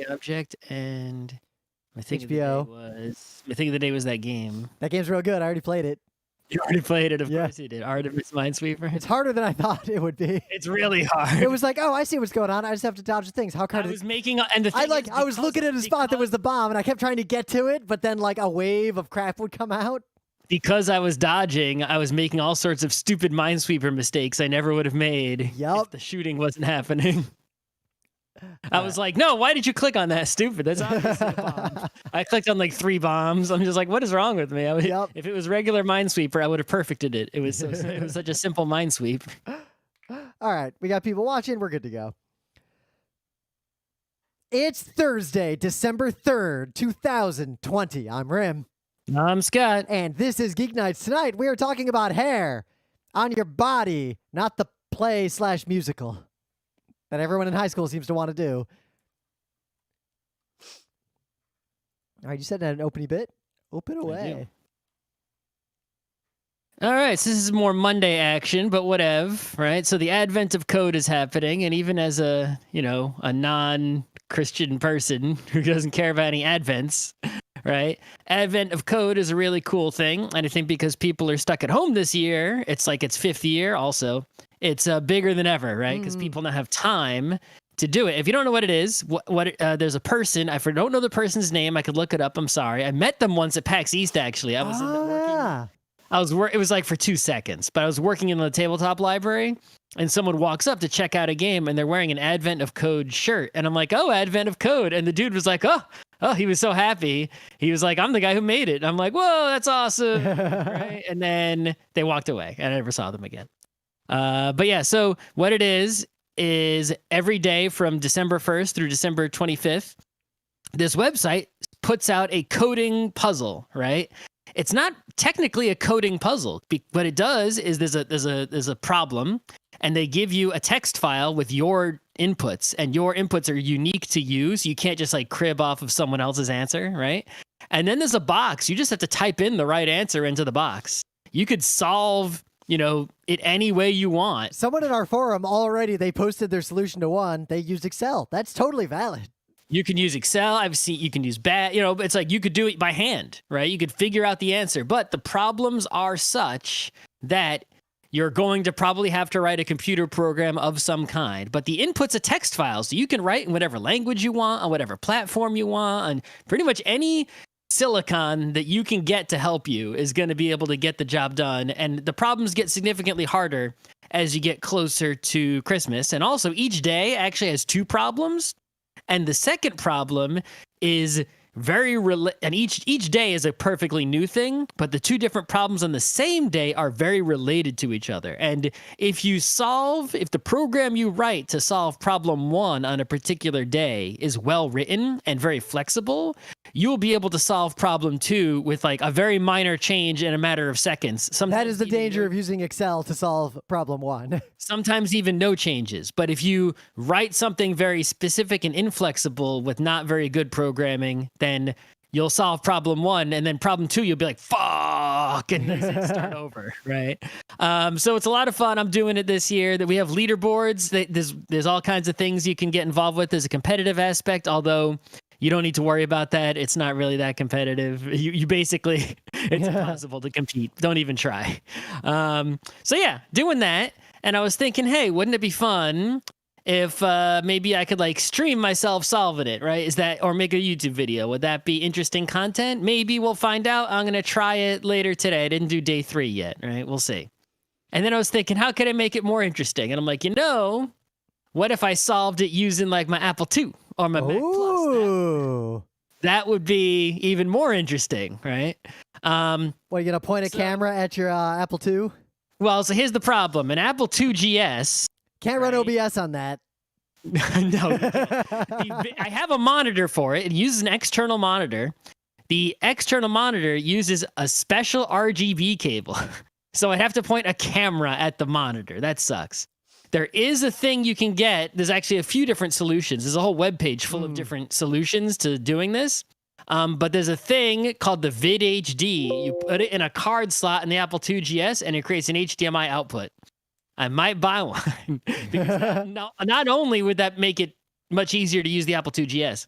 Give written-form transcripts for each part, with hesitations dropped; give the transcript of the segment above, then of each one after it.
object, and my thing HBO. of the day was that game. That game's real good. I already played it. You already played it, of course you did. Artemis Minesweeper. It's harder than I thought it would be. It's really hard. It was like, oh, I see what's going on. I just have to dodge the things. How hard I is was making, and the thing I was looking at a spot that was the bomb, and I kept trying to get to it, but then like a wave of crap would come out. Because I was dodging, I was making all sorts of stupid Minesweeper mistakes I never would have made if the shooting wasn't happening. I was like, no, why did you click on that? Stupid. That's obviously a bomb. I clicked on like 3 bombs. I'm just like, what is wrong with me? If it was regular Minesweeper, I would have perfected it. It was such a simple Minesweep. All right, we got people watching. We're good to go. It's Thursday, December 3rd, 2020. I'm Rim. I'm Scott. And this is Geek Nights. Tonight, we are talking about hair on your body, not the play/musical that everyone in high school seems to want to do. All right, you said that an opening bit? Open away. All right, so this is more Monday action, but whatever, right? So the advent of code is happening, and even as a non-Christian person who doesn't care about any advents, right? Advent of code is a really cool thing, and I think because people are stuck at home this year, it's like its 5th year also. It's bigger than ever, right? Because people now have time to do it. If you don't know what it is, there's a person. I don't know the person's name. I could look it up. I'm sorry. I met them once at PAX East. Actually, I was working. It was like for 2 seconds, but I was working in the tabletop library, and someone walks up to check out a game, and they're wearing an Advent of Code shirt, and I'm like, oh, Advent of Code, and the dude was like, oh, he was so happy. He was like, I'm the guy who made it. I'm like, whoa, that's awesome, right? And then they walked away, and I never saw them again. But yeah, so what it is every day from December 1st through December 25th, this website puts out a coding puzzle, right? It's not technically a coding puzzle. What it does is there's a problem, and they give you a text file with your inputs, and your inputs are unique to you, so you can't just like crib off of someone else's answer, right? And then there's a box. You just have to type in the right answer into the box. You could solve it any way you want. Someone in our forum already, they posted their solution to one. They used Excel. That's totally valid. You can use Excel. I've seen you can use it's like you could do it by hand, right? You could figure out the answer, but the problems are such that you're going to probably have to write a computer program of some kind. But the input's a text file, so you can write in whatever language you want, on whatever platform you want, on pretty much any silicon that you can get to help you is going to be able to get the job done. And the problems get significantly harder as you get closer to Christmas. And also each day actually has 2 problems. And the second problem is and each day is a perfectly new thing, but the 2 different problems on the same day are very related to each other. And if the program you write to solve problem 1 on a particular day is well written and very flexible, you'll be able to solve problem 2 with like a very minor change in a matter of seconds. That is the danger of using Excel to solve problem 1. Sometimes even no changes. But if you write something very specific and inflexible with not very good programming, then you'll solve problem 1, and then problem 2, you'll be like, fuck, and then start over, right? So it's a lot of fun. I'm doing it this year. That we have leaderboards. There's all kinds of things you can get involved with. There's a competitive aspect, although you don't need to worry about that. It's not really that competitive. You basically, it's impossible to compete. Don't even try. So yeah, doing that. And I was thinking, hey, wouldn't it be fun if maybe I could like stream myself solving it, right? Or make a YouTube video? Would that be interesting content? Maybe we'll find out. I'm going to try it later today. I didn't do day 3 yet, right? We'll see. And then I was thinking, how can I make it more interesting? And I'm like, what if I solved it using like my Apple II or my Mac Plus? That would be even more interesting, right? What, are you going to point a camera at your Apple II? Well, so here's the problem. An Apple II GS... Can't run OBS on that. No. I have a monitor for it. It uses an external monitor. The external monitor uses a special RGB cable. So I'd have to point a camera at the monitor. That sucks. There is a thing you can get. There's actually a few different solutions. There's a whole webpage full of different solutions to doing this. But there's a thing called the VidHD. You put it in a card slot in the Apple II GS, and it creates an HDMI output. I might buy one because not only would that make it much easier to use the Apple II GS,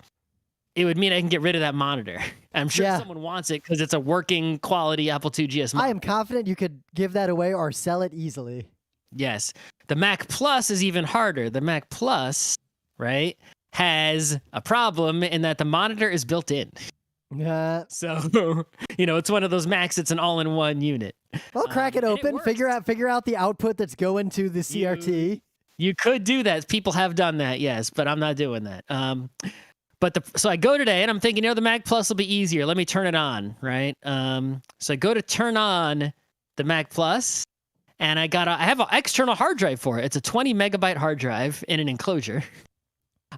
it would mean I can get rid of that monitor. I'm sure Yeah. someone wants it because it's a working quality Apple II GS monitor. I am confident you could give that away or sell it easily. Yes. The Mac Plus is even harder. The Mac Plus, right, has a problem in that the monitor is built in. Yeah. So, it's one of those Macs. It's an all-in-one unit. Well, crack it and open. works. Figure out the output that's going to the CRT. You could do that. People have done that, yes, but I'm not doing that. So I go today and I'm thinking, the Mac Plus will be easier. Let me turn it on, right? So I go to turn on the Mac Plus, and I have an external hard drive for it. It's a 20 megabyte hard drive in an enclosure.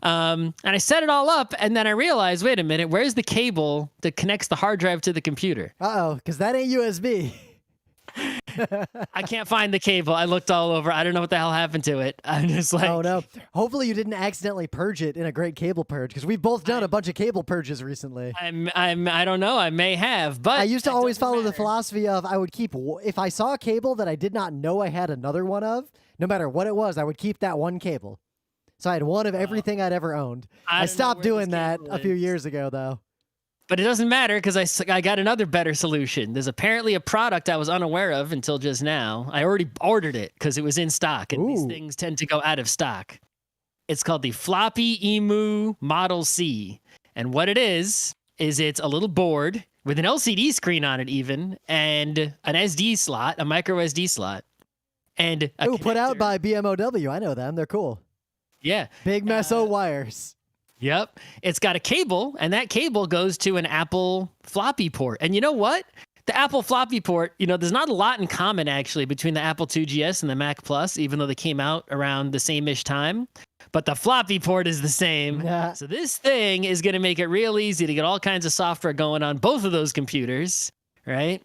And I set it all up, and then I realized, wait a minute, where's the cable that connects the hard drive to the computer? Uh-oh, because that ain't USB. I can't find the cable. I looked all over. I don't know what the hell happened to it. I'm just like, Oh no. Hopefully you didn't accidentally purge it in a great cable purge, because we've both done a bunch of cable purges recently. I don't know. I may have, but I used to that always doesn't follow the matter. philosophy of I would keep, if I saw a cable that I did not know I had another one of, no matter what it was, I would keep that one cable. So I had one of everything I'd ever owned. I don't know stopped where doing this that cable a few is. years ago, though. But it doesn't matter because I got another better solution. There's apparently a product I was unaware of until just now. I already ordered it because it was in stock, and these Ooh. things tend to go out of stock. It's called the Floppy Emu Model C. And what it is it's a little board with an LCD screen on it even, and an SD slot, a micro SD slot. And a Ooh, put out connector. by BMOW. I know them. They're cool. Yeah. Big meso wires. Yep. It's got a cable, and that cable goes to an Apple floppy port. And you know what? The Apple floppy port, there's not a lot in common actually between the Apple II GS and the Mac Plus, even though they came out around the same-ish time. But the floppy port is the same. Yeah. So this thing is going to make it real easy to get all kinds of software going on both of those computers, right?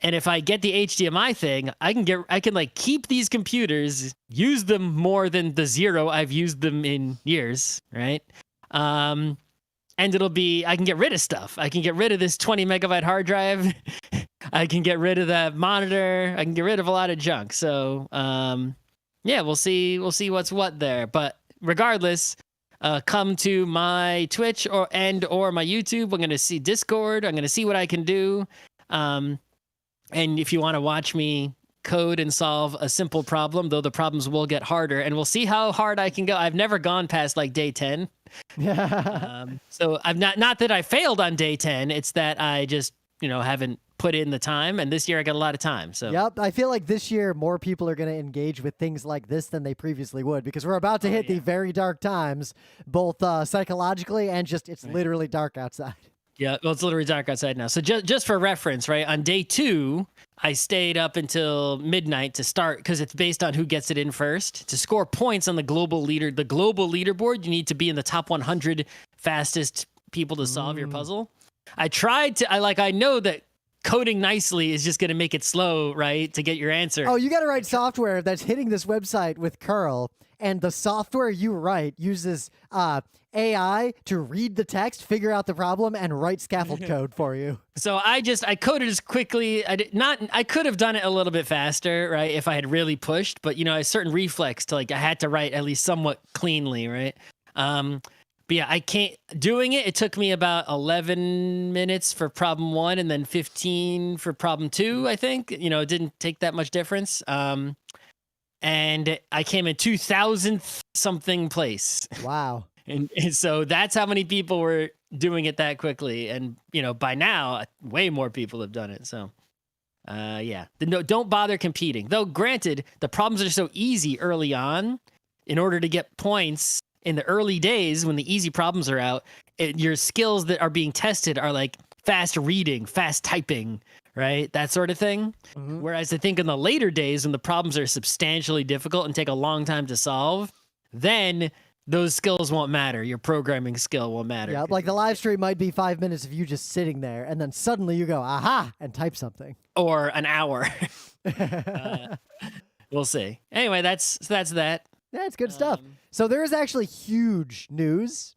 And if I get the HDMI thing, I can like keep these computers, use them more than the 0 I've used them in years, right? And I can get rid of stuff. I can get rid of this 20 megabyte hard drive. I can get rid of that monitor. I can get rid of a lot of junk. So, we'll see what's what there. But regardless, come to my Twitch or my YouTube. I'm going to see Discord. I'm going to see what I can do. And if you want to watch me code and solve a simple problem, though the problems will get harder, and we'll see how hard I can go. I've never gone past like day 10. So I've not that I failed on day 10. It's that I just, haven't put in the time. And this year I got a lot of time. So Yep. I feel like this year more people are going to engage with things like this than they previously would, because we're about to hit the very dark times, both psychologically and just it's literally dark outside. yeah, well, it's literally dark outside now. So just for reference, right? On day 2, I stayed up until midnight to start because it's based on who gets it in first. To score points on the global leaderboard, you need to be in the top 100 fastest people to solve your puzzle. I know that coding nicely is just going to make it slow, right? To get your answer. Oh, you got to write software that's hitting this website with curl, and the software you write uses AI to read the text, figure out the problem, and write scaffold code for you. So I coded as quickly. I could have done it a little bit faster, right? If I had really pushed, but a certain reflex to I had to write at least somewhat cleanly, right? But yeah, I can't doing it. It took me about 11 minutes for problem 1 and then 15 for problem 2, I think. It didn't take that much difference. And I came in 2000th something place. Wow. And so that's how many people were doing it that quickly. And, by now, way more people have done it. So, don't bother competing. Though, granted, the problems are so easy early on. In order to get points in the early days when the easy problems are out, your skills that are being tested are like fast reading, fast typing, right? That sort of thing. Mm-hmm. Whereas I think in the later days when the problems are substantially difficult and take a long time to solve, then those skills won't matter. Your programming skill won't matter. Yeah, like the live stream might be 5 minutes of you just sitting there, and then suddenly you go, aha, and type something. Or an hour. We'll see. Anyway, that's that. Yeah, it's good stuff. So there is actually huge news,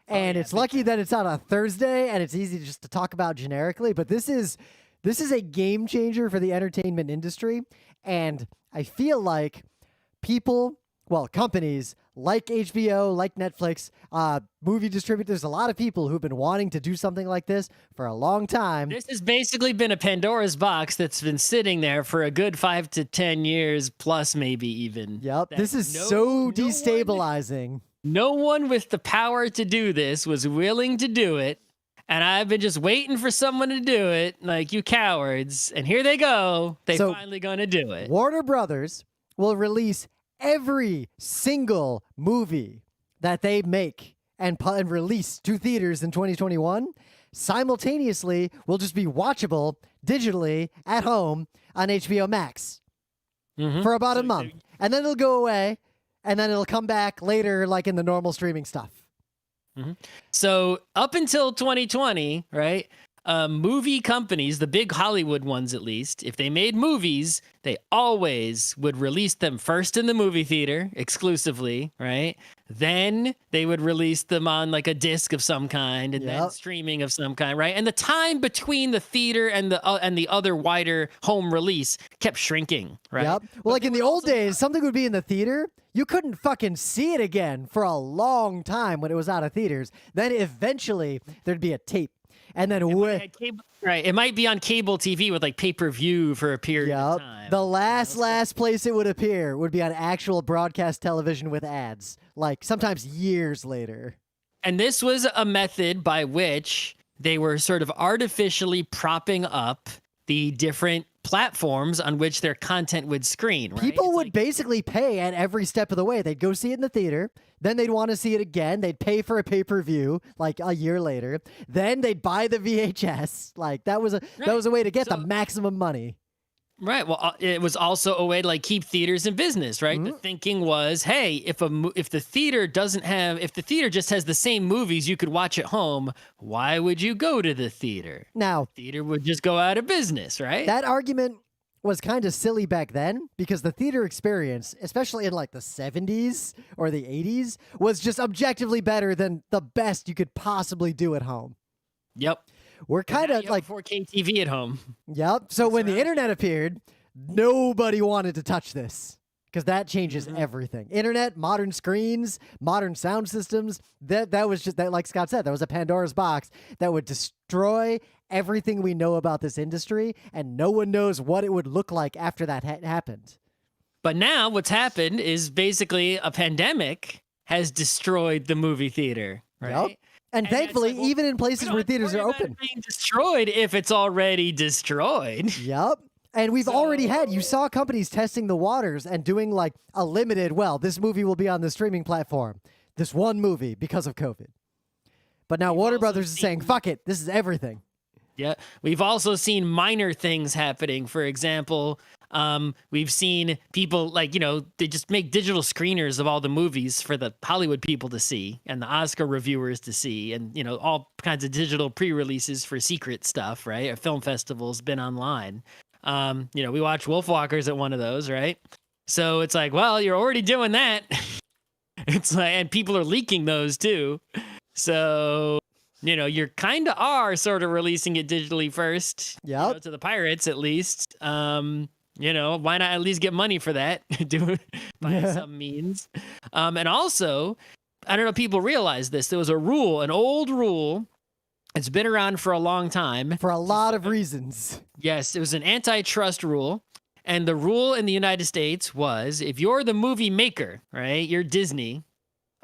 and it's lucky that it's on a Thursday, and it's easy just to talk about generically, but this is a game changer for the entertainment industry, and I feel like companies like HBO, like Netflix, movie distributors. There's a lot of people who've been wanting to do something like this for a long time. This has basically been a Pandora's box that's been sitting there for a good 5 to 10 years plus, maybe even. Yep, this is so destabilizing. No one with the power to do this was willing to do it. And I've been just waiting for someone to do it, like, you cowards. And here they go. They finally gonna do it. Warner Brothers will release every single movie that they make and release to theaters in 2021 simultaneously will just be watchable digitally at home on HBO Max for about a month. And then it'll go away, and then it'll come back later, like in the normal streaming stuff. So up until 2020, right, movie companies, the big Hollywood ones at least, if they made movies, they always would release them first in the movie theater exclusively, right? Then they would release them on like a disc of some kind, and then streaming of some kind, right? And the time between the theater and the other wider home release kept shrinking, right? Yep. Well, like in the old days, something would be in the theater. You couldn't fucking see it again for a long time when it was out of theaters. Then eventually there'd be a tape. And then it might be on cable TV with like pay-per-view for a period of time. The last place it would appear would be on actual broadcast television with ads, like sometimes years later. And this was a method by which they were sort of artificially propping up the different platforms on which their content would screen, right? People would basically pay at every step of the way. They'd go see it in the theater. Then they'd want to see it again. They'd pay for a pay-per-view like a year later. Then they'd buy the VHS. Like that was a way to get the maximum money. Right. Well, it was also a way to like keep theaters in business, right? The thinking was, hey, if the theater just has the same movies you could watch at home, why would you go to the theater? Now, the theater would just go out of business, right? That argument was kind of silly back then because the theater experience, especially in like the 70s or the 80s, was just objectively better than the best you could possibly do at home. Yep. We're kind of like 4K TV at home. Yep. So when the internet appeared, nobody wanted to touch this because that changes everything. Internet, modern screens, modern sound systems. That was just that, like Scott said, that was a Pandora's box that would destroy everything we know about this industry, and no one knows what it would look like after that happened. But now what's happened is basically a pandemic has destroyed the movie theater, right? Yep. And thankfully, like, even in places where theaters are open. Being destroyed if it's already destroyed. Yep. And we've already had, you saw companies testing the waters and doing like a limited, this movie will be on the streaming platform. This one movie because of COVID. But now Warner Brothers is saying, fuck it, this is everything. Yeah. We've also seen minor things happening. For example, we've seen people like, they just make digital screeners of all the movies for the Hollywood people to see and the Oscar reviewers to see, and, all kinds of digital pre-releases for secret stuff, right? Our film festivals been online. We watch Wolfwalkers at one of those, right? So it's like, well, you're already doing that. It's like, and people are leaking those too. So, you kind of are sort of releasing it digitally first, to the pirates at least. Why not at least get money for that? Do it by some means. And also, I don't know if people realize this. There was a rule, an old rule. It's been around for a long time. For a lot of reasons. Yes, it was an antitrust rule. And the rule in the United States was if you're the movie maker, right, you're Disney,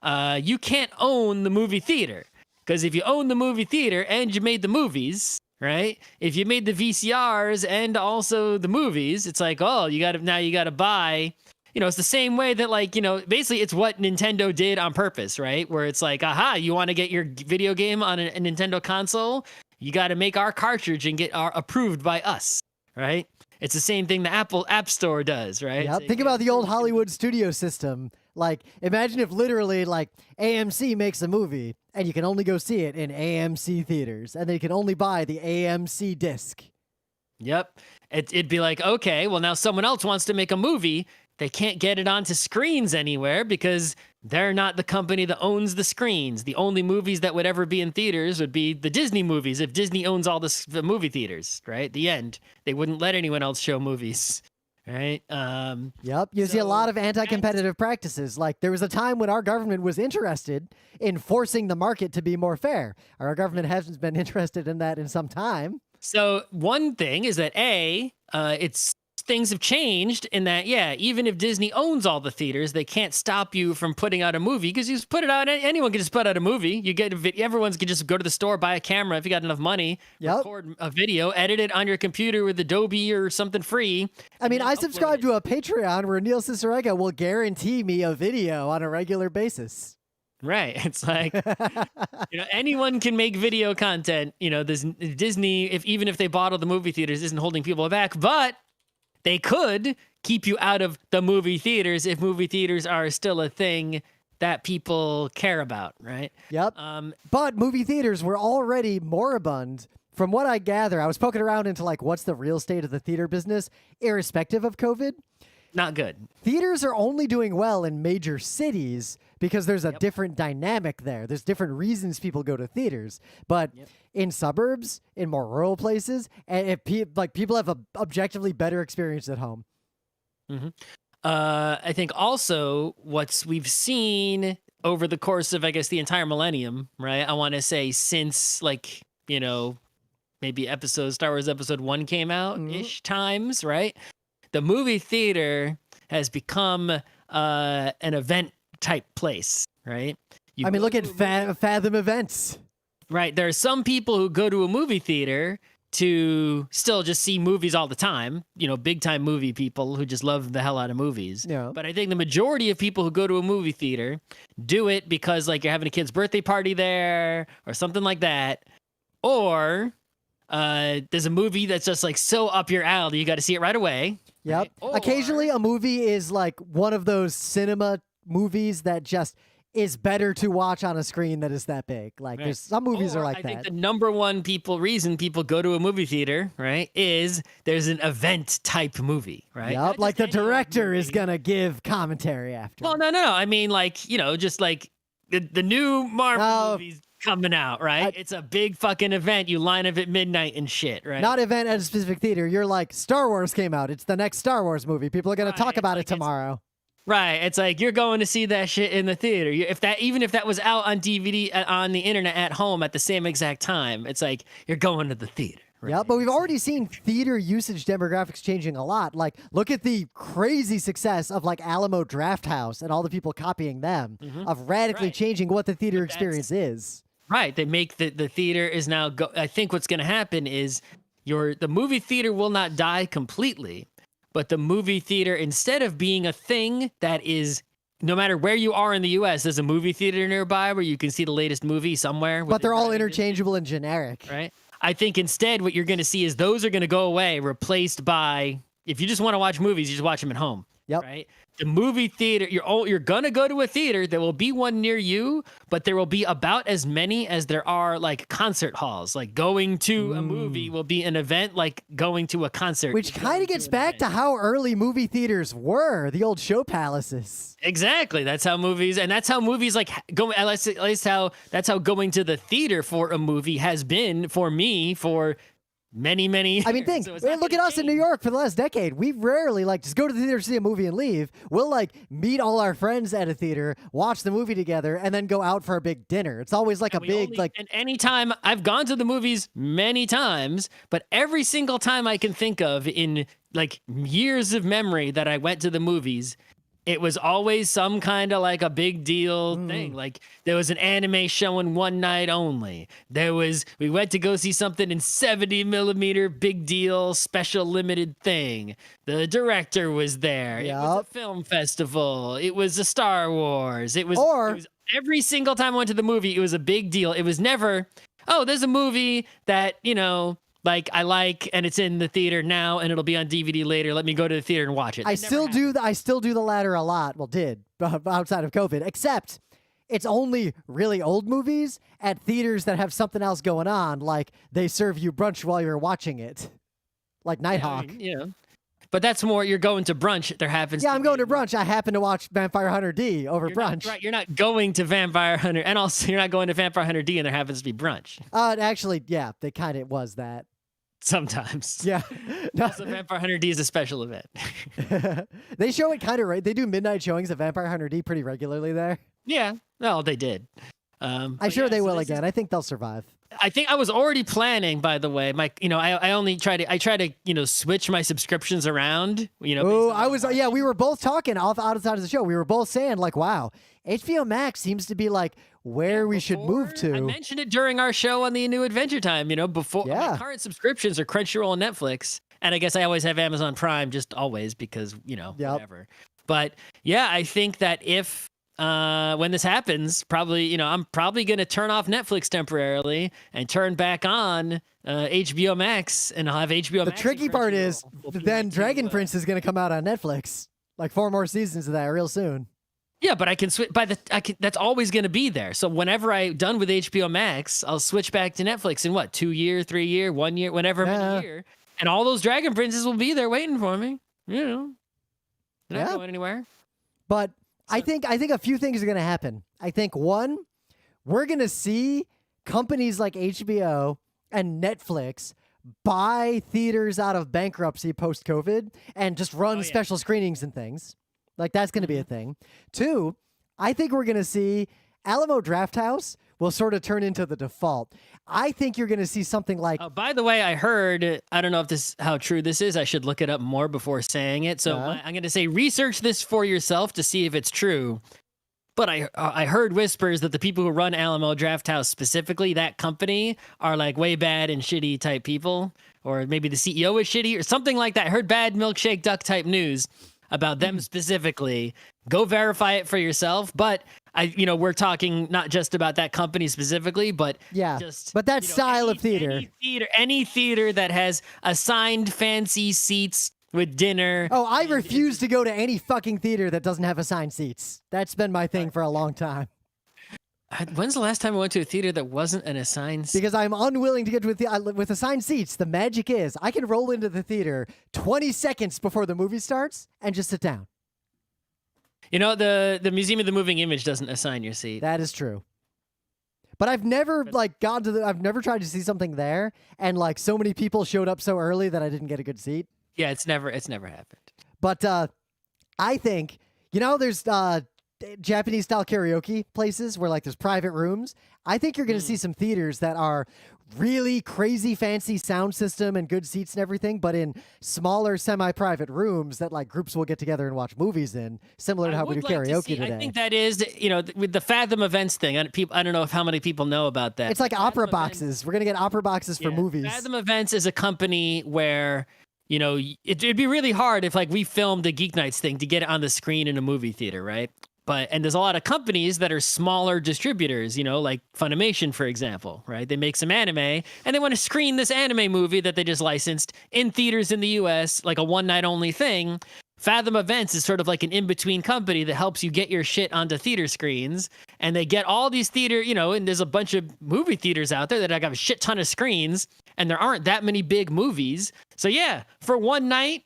you can't own the movie theater. Because if you own the movie theater and you made the movies, right? If you made the VCRs and also the movies, it's like, oh, you got to buy. It's the same way that basically it's what Nintendo did on purpose, right? Where it's like, aha, you want to get your video game on a Nintendo console? You got to make our cartridge and get approved by us, right? It's the same thing the Apple App Store does, right? Yeah. Think about the old Hollywood studio system. Like, imagine if literally AMC makes a movie and you can only go see it in AMC theaters and they can only buy the AMC disc. Yep. It'd be like, okay, well, now someone else wants to make a movie. They can't get it onto screens anywhere because they're not the company that owns the screens. The only movies that would ever be in theaters would be the Disney movies if Disney owns all the movie theaters, right? The end. They wouldn't let anyone else show movies. right? Yep. You see a lot of anti-competitive practices. Like there was a time when our government was interested in forcing the market to be more fair. Our government hasn't been interested in that in some time. So one thing is that it's things have changed in that, yeah, even if Disney owns all the theaters, they can't stop you from putting out a movie because you just put it out. Anyone can just put out a movie. You get everyone can just go to the store, buy a camera if you got enough money, record a video, edit it on your computer with Adobe or something free. I mean, I subscribe to a Patreon where Neil Cicerega will guarantee me a video on a regular basis. Right. It's like, anyone can make video content. This Disney, even if they bought all the movie theaters, isn't holding people back, but they could keep you out of the movie theaters if movie theaters are still a thing that people care about, right? Yep. But movie theaters were already moribund. From what I gather, I was poking around into what's the real state of the theater business, irrespective of COVID. Not good. Theaters are only doing well in major cities because there's a different dynamic there. There's different reasons people go to theaters. But in suburbs, in more rural places, and if people have a objectively better experience at home. Mm-hmm. I think also we've seen over the course of, I guess, the entire millennium, right? I want to say since maybe Star Wars Episode 1 came out-ish times, right? The movie theater has become an event type place, right? Look at Fathom Events. Right. There are some people who go to a movie theater to still just see movies all the time, big time movie people who just love the hell out of movies. Yeah. But I think the majority of people who go to a movie theater do it because you're having a kid's birthday party there or something like that. Or there's a movie that's just so up your alley, you got to see it right away. Yep. Right? Or, occasionally a movie is one of those cinema movies that just is better to watch on a screen that is that big. There's some movies are like that. I think the number one reason people go to a movie theater, right, is there's an event type movie, right? Yep. Like the director is going to give commentary after. Well, no. I mean, just the new Marvel movies coming out, right? It's a big fucking event. You line up at midnight and shit, right? Not event at a specific theater. You're Star Wars came out. It's the next Star Wars movie. People are going to talk about it tomorrow. Right. It's you're going to see that shit in the theater. Even if that was out on DVD on the internet at home at the same exact time, it's you're going to the theater. Right? Yeah, but we've already seen theater usage demographics changing a lot. Look at the crazy success of Alamo Drafthouse and all the people copying them, of radically changing what the theater experience is. Right. They make the theater is now I think what's going to happen is the movie theater will not die completely, but the movie theater, instead of being a thing that is, no matter where you are in the U.S., there's a movie theater nearby where you can see the latest movie somewhere. But they're all interchangeable and generic. Right. I think instead what you're going to see is those are going to go away, replaced by, if you just want to watch movies, you just watch them at home. Yep. Right. The movie theater, you're gonna go to a theater. There will be one near you, but there will be about as many as there are concert halls. Going to a movie will be an event like going to a concert. Which kind of gets back to how early movie theaters were, the old show palaces. Exactly. That's how movies go. At least that's how going to the theater for a movie has been for me for many years. I mean, look at us in New York for the last decade. We rarely just go to the theater, see a movie, and leave. We'll meet all our friends at a theater, watch the movie together, and then go out for a big dinner. It's always And anytime I've gone to the movies many times, but every single time I can think of in years of memory that I went to the movies, it was always some kind of a big deal thing. There was an anime showing one night only. We went to go see something in 70 millimeter, big deal, special limited thing. The director was there. Yep. It was a film festival. It was a Star Wars. It was every single time I went to the movie, it was a big deal. It was never, there's a movie that, I like, and it's in the theater now, and it'll be on DVD later. Let me go to the theater and watch it. I still do the latter a lot. Well, outside of COVID, except it's only really old movies at theaters that have something else going on, like they serve you brunch while you're watching it, like Nighthawk. But that's more, you're going to brunch. There happens. Yeah, I'm going to brunch. I happen to watch Vampire Hunter D over brunch. Right, you're not going to Vampire Hunter, and also you're not going to Vampire Hunter D, and there happens to be brunch. Actually, yeah, they kind of was that. sometimes. Yeah. No. Also, Vampire Hunter D is a special event. They show it kind of right. They do midnight showings of Vampire Hunter D pretty regularly there. Yeah, well, they did. I'm But sure yeah, they so will this is- again. I think they'll survive. I think I was already planning, by the way. I only try to switch my subscriptions around. Oh, we were both talking outside of the show. We were both saying like, wow, HBO Max seems to be like where we should move to. I mentioned it during our show on the New Adventure Time. Before my current subscriptions are Crunchyroll and Netflix, and I guess I always have Amazon Prime, just always because whatever. But yeah, I think that if when this happens, probably, I'm probably going to turn off Netflix temporarily and turn back on HBO Max, and I'll have HBO Max. The tricky part is then Dragon Prince is going to come out on Netflix. Like 4 more seasons of that real soon. Yeah, but I can switch that's always going to be there. So whenever I'm done with HBO Max, I'll switch back to Netflix in 2 year, 3 year, 1 year, whenever I'm in a year. And all those Dragon Princes will be there waiting for me. They're not going anywhere. But I think a few things are going to happen. I think one, we're going to see companies like HBO and Netflix buy theaters out of bankruptcy post-COVID and just run special screenings and things. Like that's going to be a thing. 2, I think we're going to see Alamo Drafthouse will sort of turn into the default. I think you're going to see something like... Oh, by the way, I heard, I don't know how true this is. I should look it up more before saying it. So I'm going to say research this for yourself to see if it's true. But I heard whispers that the people who run Alamo Drafthouse specifically, that company, are like way bad and shitty type people. Or maybe the CEO is shitty or something like that. I heard bad milkshake duck type news about them specifically. Go verify it for yourself. But we're talking not just about that company specifically, but but that style of theater. Any theater that has assigned fancy seats with dinner. Oh, I refuse to go to any fucking theater that doesn't have assigned seats. That's been my thing for a long time. When's the last time I went to a theater that wasn't an assigned seat? Because I'm unwilling to get with assigned seats. The magic is I can roll into the theater 20 seconds before the movie starts and just sit down. The Museum of the Moving Image doesn't assign your seat. That is true. But I've never I've never tried to see something there, and like so many people showed up so early that I didn't get a good seat. Yeah, it's never happened. But I think there's Japanese style karaoke places where like there's private rooms. I think you're going to see some theaters that are really crazy fancy sound system and good seats and everything, but in smaller semi-private rooms that like groups will get together and watch movies in, similar to how we do karaoke today. I think that is, with the Fathom events thing. I don't know how many people know about that. It's like opera boxes. We're going to get opera boxes for movies. Fathom Events is a company where it'd be really hard if like we filmed a GeekNights thing to get it on the screen in a movie theater, right? And there's a lot of companies that are smaller distributors, like Funimation, for example, right? They make some anime and they want to screen this anime movie that they just licensed in theaters in the US, like a one night only thing. Fathom Events is sort of like an in-between company that helps you get your shit onto theater screens. And they get all these theater, and there's a bunch of movie theaters out there that have a shit ton of screens, and there aren't that many big movies. So yeah, for one night,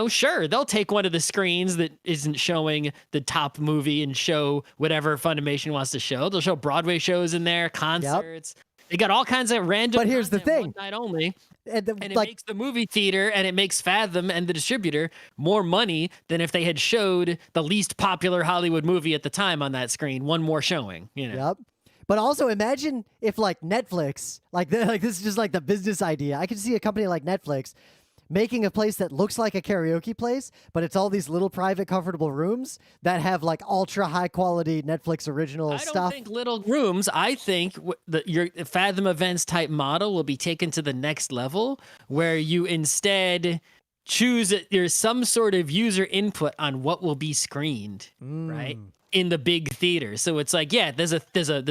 sure, they'll take one of the screens that isn't showing the top movie and show whatever Funimation wants to show. They'll show Broadway shows in there, concerts. Yep. They got all kinds of random. But here's the thing: one night only, and it makes the movie theater and it makes Fathom and the distributor more money than if they had showed the least popular Hollywood movie at the time on that screen. One more showing. Yep. But also imagine if like Netflix, this is just like the business idea. I could see a company like Netflix making a place that looks like a karaoke place, but it's all these little private comfortable rooms that have like ultra high quality Netflix original stuff. I don't think little rooms. I think your Fathom Events type model will be taken to the next level, where you instead choose there's some sort of user input on what will be screened, right? In the big theater. So it's like, there's a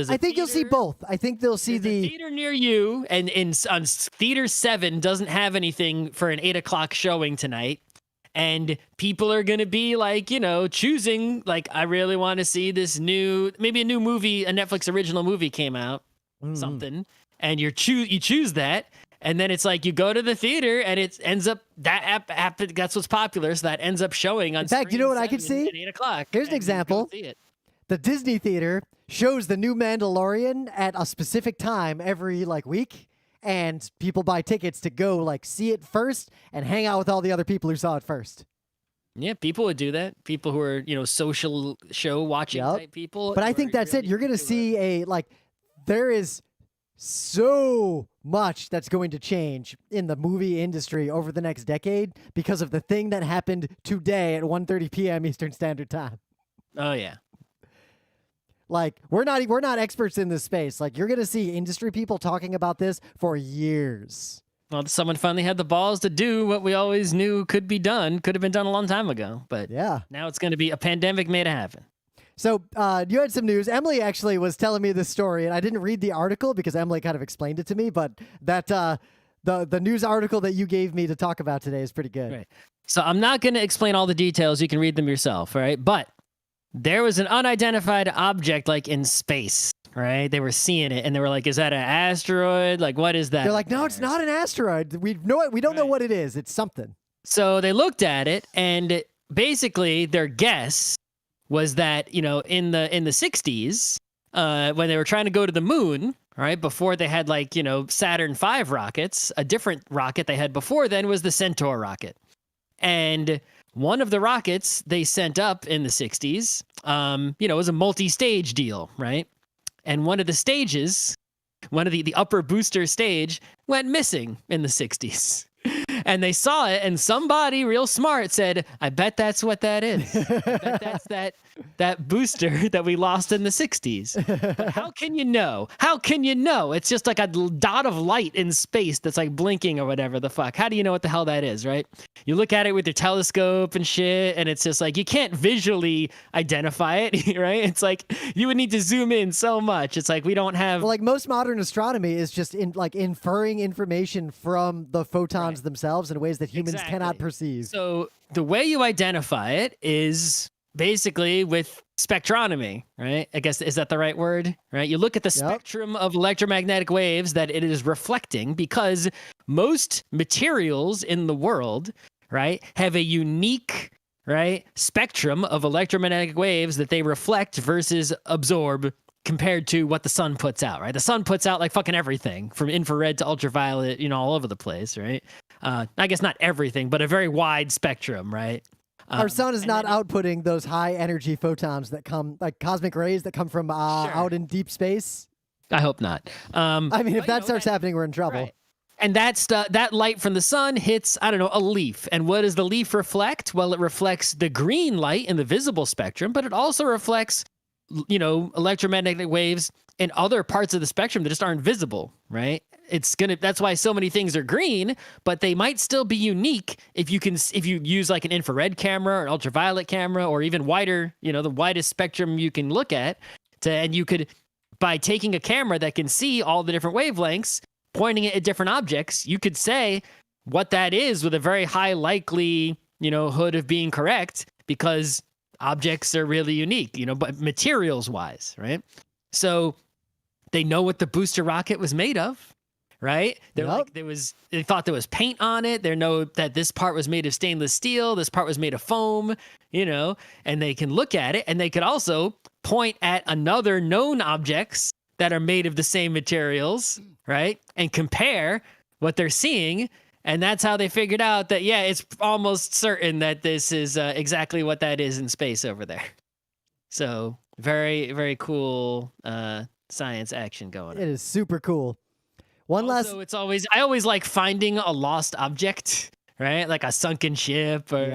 I think you'll see both. I think they'll see the theater near you, and on theater 7 doesn't have anything for an 8:00 showing tonight. And people are going to be like, choosing, like, I really want to see this maybe a new movie, a Netflix original movie came out, something. And you choose that. And then it's like you go to the theater and it ends up that app that's what's popular, so that ends up showing on. In fact, you know what I could see? At 8:00. Here's an example. The Disney theater shows the new Mandalorian at a specific time every week, and people buy tickets to go like see it first and hang out with all the other people who saw it first. Yeah, people would do that. People who are, social show watching type people. But I think that's it. You're going to see there is so much that's going to change in the movie industry over the next decade because of the thing that happened today at 1:30 p.m. Eastern Standard Time. Oh yeah. Like we're not experts in this space. Like you're going to see industry people talking about this for years. Well, someone finally had the balls to do what we always knew could be done, could have been done a long time ago. But yeah, now it's going to be a pandemic made it happen. So you had some news. Emily actually was telling me this story, and I didn't read the article because Emily kind of explained it to me. But that the news article that you gave me to talk about today is pretty good. Right. So I'm not going to explain all the details. You can read them yourself, right? But there was an unidentified object like in space, right? They were seeing it, and they were like, "Is that an asteroid? Like, what is that?" They're like, "No, it's not an asteroid. We don't know what it is. It's something." So they looked at it, and basically their guess was that, in the 60s, when they were trying to go to the moon, right, before they had Saturn V rockets, a different rocket they had before then was the Centaur rocket. And one of the rockets they sent up in the 60s, was a multi-stage deal, right? And one of the stages, one of the upper booster stage, went missing in the 60s. And they saw it, and somebody real smart said, "I bet that's what that is. I bet that's that booster that we lost in the 60s. But how can you know? How can you know? It's just like a dot of light in space that's like blinking or whatever the fuck. How do you know what the hell that is, right? You look at it with your telescope and shit, and it's just like you can't visually identify it, right? It's like you would need to zoom in so much. It's like we don't have... Well, like most modern astronomy is just inferring information from the photons themselves in ways that humans cannot perceive. So the way you identify it is basically with spectronomy, right? I guess, is that the right word? Right? You look at the spectrum of electromagnetic waves that it is reflecting, because most materials in the world, right, have a unique, right, spectrum of electromagnetic waves that they reflect versus absorb compared to what the sun puts out, right? The sun puts out like fucking everything from infrared to ultraviolet, all over the place, right? I guess not everything, but a very wide spectrum, right? Our sun is not outputting those high energy photons that come, like cosmic rays that come from out in deep space. I hope not. If that starts happening, we're in trouble. Right. And that light from the sun hits, I don't know, a leaf. And what does the leaf reflect? Well, it reflects the green light in the visible spectrum, but it also reflects, electromagnetic waves in other parts of the spectrum that just aren't visible, right? That's why so many things are green, but they might still be unique if you use like an infrared camera or an ultraviolet camera, or even wider, the widest spectrum you can look at, and you could, by taking a camera that can see all the different wavelengths, pointing it at different objects, you could say what that is with a very high likely, hood of being correct, because objects are really unique, but materials wise, right? So they know what the booster rocket was made of, right? They're like, they thought there was paint on it. They know that this part was made of stainless steel. This part was made of foam, and they can look at it, and they could also point at another known objects that are made of the same materials, right? And compare what they're seeing. And that's how they figured out that, it's almost certain that this is exactly what that is in space over there. So very, very cool science action going on. It is super cool. I always like finding a lost object, right? Like a sunken ship, or,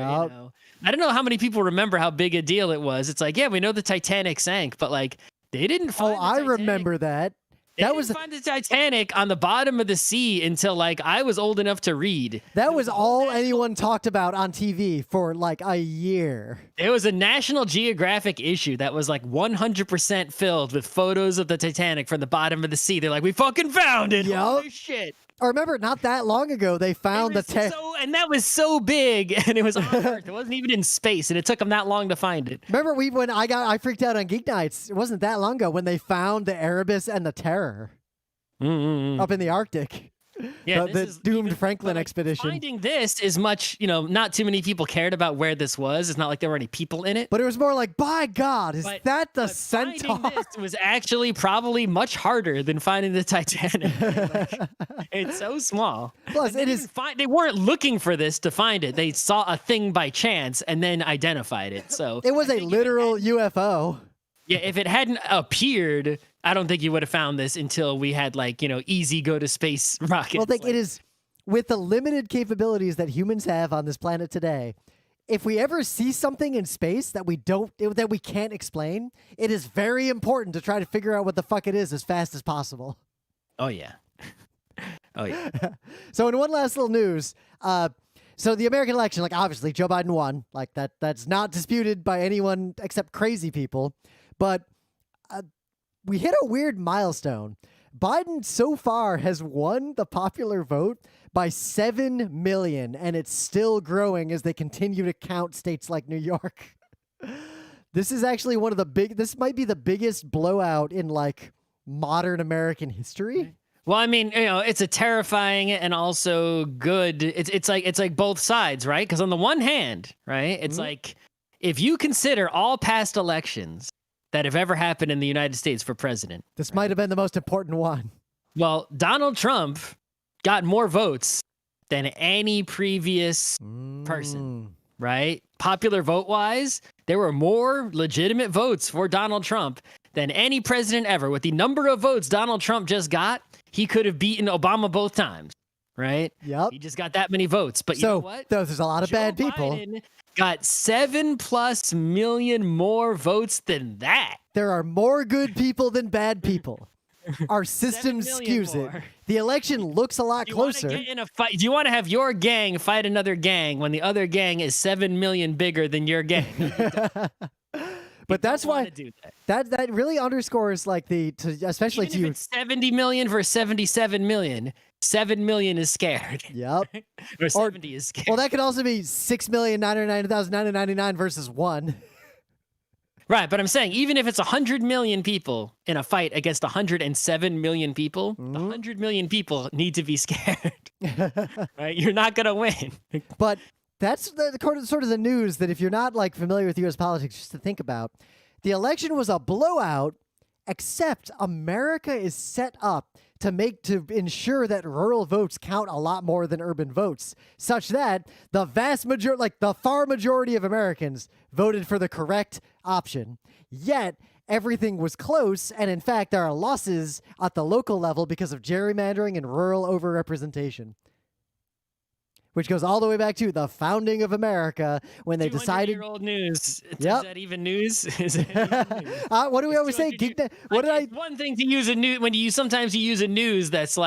I don't know how many people remember how big a deal it was. It's like, we know the Titanic sank, but like they didn't find the Titanic. Remember that. They didn't find the Titanic on the bottom of the sea until like I was old enough to read. That was all anyone talked about on TV for like a year. It was a National Geographic issue that was like 100% filled with photos of the Titanic from the bottom of the sea. They're like, we fucking found it. Yep. Holy shit. I remember not that long ago they found and that was so big, and it was on Earth. It wasn't even in space, and it took them that long to find it. Remember when I freaked out on GeekNights? It wasn't that long ago when they found the Erebus and the Terror up in the Arctic. Yeah, the doomed Franklin expedition. Finding this is much, not too many people cared about where this was. It's not like there were any people in it. But it was more like, by God, is that the but centaur? Finding this was actually probably much harder than finding the Titanic. It's so small. Plus, they weren't looking for this to find it. They saw a thing by chance and then identified it. So it was a literal UFO. Yeah, if it hadn't appeared, I don't think you would have found this until we had easy go to space rockets. Well, it is with the limited capabilities that humans have on this planet today. If we ever see something in space that we can't explain, it is very important to try to figure out what the fuck it is as fast as possible. Oh yeah. Oh yeah. So in one last little news, so the American election, obviously Joe Biden won, that's not disputed by anyone except crazy people. But we hit a weird milestone. Biden so far has won the popular vote by 7 million, and it's still growing as they continue to count states like New York. This is actually this might be the biggest blowout in modern American history. Well, I mean, it's a terrifying and also good. It's like both sides, right? Because on the one hand, right, it's like if you consider all past elections that have ever happened in the United States for president, this might have been the most important one. Well, Donald Trump got more votes than any previous person, right? Popular vote-wise, there were more legitimate votes for Donald Trump than any president ever. With the number of votes Donald Trump just got, he could have beaten Obama both times, right? Yep. He just got that many votes. But you know what? There's a lot of bad people. Biden got 7+ million more votes than that. There are more good people than bad people. Our system skews it. The election looks a lot closer. Get in a fight? Do you want to have your gang fight another gang when the other gang is 7 million bigger than your gang? But that's why that really underscores especially even if it's 70 million versus 77 million. 7 million is scared. Yep. Or 70 is scared. Well, that could also be 6,999,999 versus 1. Right, but I'm saying even if it's 100 million people in a fight against 107 million people, 100 million people need to be scared. Right? You're not going to win. But that's sort of the news that if you're not familiar with U.S. politics, just to think about, the election was a blowout, except America is set up to ensure that rural votes count a lot more than urban votes, such that the vast majority, the far majority of Americans voted for the correct option. Yet everything was close, and in fact, there are losses at the local level because of gerrymandering and rural overrepresentation. Which goes all the way back to the founding of America when they decided. 200-year-old news. Yep. Is that even news? Is it even news? What do we always say? It's one thing to use a news when sometimes you use a news that's oh,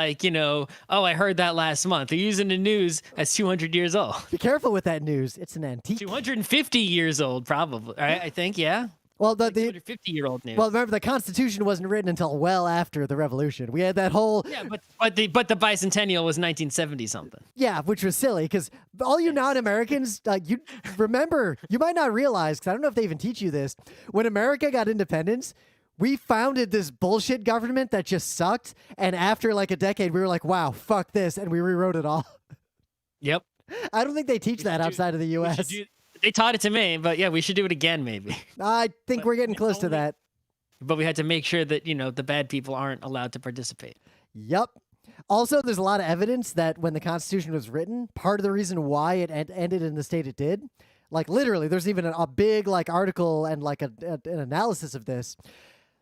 I heard that last month. You're using a news that's 200 years old. Be careful with that news. It's an antique. 250 years old, probably. Right? I think, yeah. Well, the 250-year-old news. Well, remember the Constitution wasn't written until well after the Revolution. We had that whole but the bicentennial was 1970 something. Yeah, which was silly because all you non-Americans, you remember, you might not realize because I don't know if they even teach you this. When America got independence, we founded this bullshit government that just sucked, and after a decade, we were like, "Wow, fuck this," and we rewrote it all. Yep. I don't think they teach that outside of the U.S. They taught it to me, but yeah, we should do it again, maybe. I think we're getting close to that. But we had to make sure that, the bad people aren't allowed to participate. Yep. Also, there's a lot of evidence that when the Constitution was written, part of the reason why it ended in the state it did, literally, there's even a big article and an analysis of this.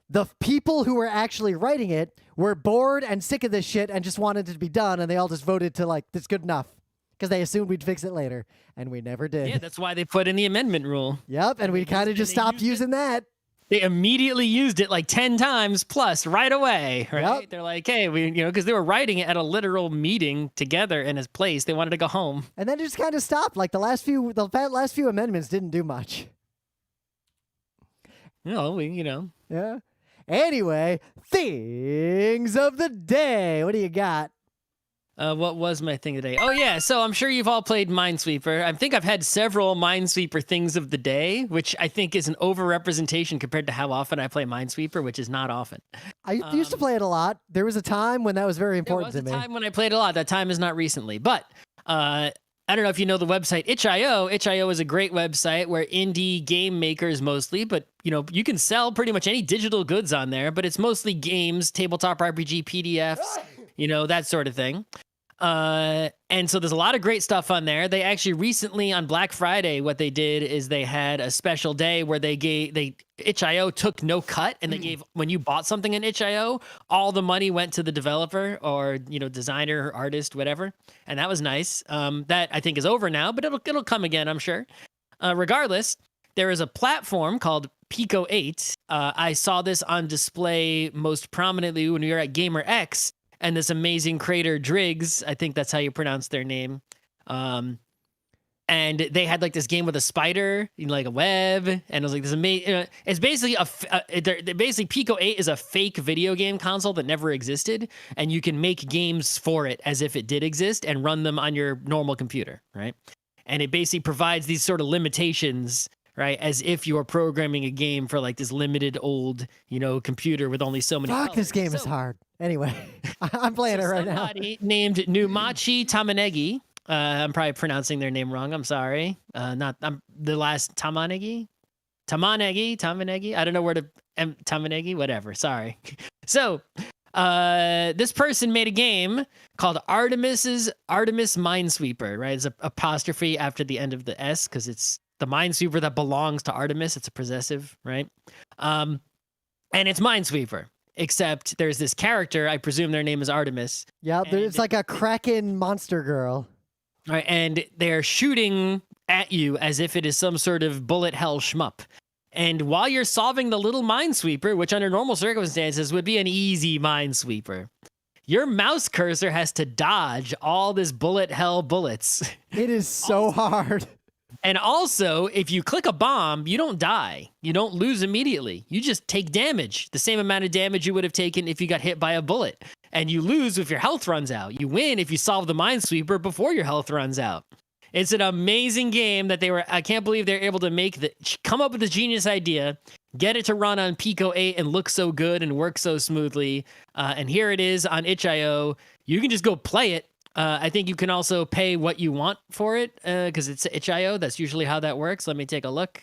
The people who were actually writing it were bored and sick of this shit and just wanted it to be done, and they all just voted to it's good enough. Because they assumed we'd fix it later, and we never did. Yeah, that's why they put in the amendment rule. Yep, and we kind of just stopped using that. They immediately used it 10 times plus right away, right? Yep. They're like, hey, because they were writing it at a literal meeting together in his place. They wanted to go home. And then it just kind of stopped. The last few amendments didn't do much. Yeah. Anyway, things of the day. What do you got? What was my thing today? Oh yeah, so I'm sure you've all played Minesweeper. I think I've had several Minesweeper things of the day, which I think is an overrepresentation compared to how often I play Minesweeper, which is not often. I used to play it a lot. There was a time when that was very There important was to a me. time when I played a lot. That time is not recently, but I don't know if you know the website itch.io. Itch.io is a great website where indie game makers mostly, but you can sell pretty much any digital goods on there, but it's mostly games, tabletop RPG, PDFs, that sort of thing. And so there's a lot of great stuff on there. They actually recently on Black Friday, what they did is they had a special day where itch.io took no cut, and they gave, when you bought something in itch.io, all the money went to the developer or designer, artist, whatever, and that was nice. That I think is over now, but it'll come again, I'm sure. Regardless, there is a platform called Pico 8. I saw this on display most prominently when we were at Gamer X. And this amazing creator, Driggs, I think that's how you pronounce their name. And they had like this game with a spider, like a web, and it was like this amazing. It's basically basically Pico 8 is a fake video game console that never existed, and you can make games for it as if it did exist and run them on your normal computer, right? And it basically provides these sort of limitations, right, as if you are programming a game for like this limited old, computer with only so many. Fuck, colors. this game is hard. Anyway, I'm playing it right now. Somebody named Numachi Tamanegi. I'm probably pronouncing their name wrong. I'm sorry. The last Tamanegi. I don't know where to Tamanegi. Whatever. Sorry. So, this person made a game called Artemis Minesweeper. Right? It's an apostrophe after the end of the S because it's the minesweeper that belongs to Artemis. It's a possessive, right? And it's Minesweeper. Except there's this character, I presume their name is Artemis. Yeah, it's like a Kraken monster girl. Right, and they're shooting at you as if it is some sort of bullet hell shmup. And while you're solving the little minesweeper, which under normal circumstances would be an easy minesweeper, your mouse cursor has to dodge all this bullet hell bullets. It is so hard. And also, if you click a bomb, you don't die. You don't lose immediately. You just take damage, the same amount of damage you would have taken if you got hit by a bullet. And you lose if your health runs out. You win if you solve the minesweeper before your health runs out. It's an amazing game that I can't believe they're able to come up with a genius idea, get it to run on Pico 8 and look so good and work so smoothly. And here it is on itch.io. You can just go play it. I think you can also pay what you want for it because it's itch.io. That's usually how that works. Let me take a look.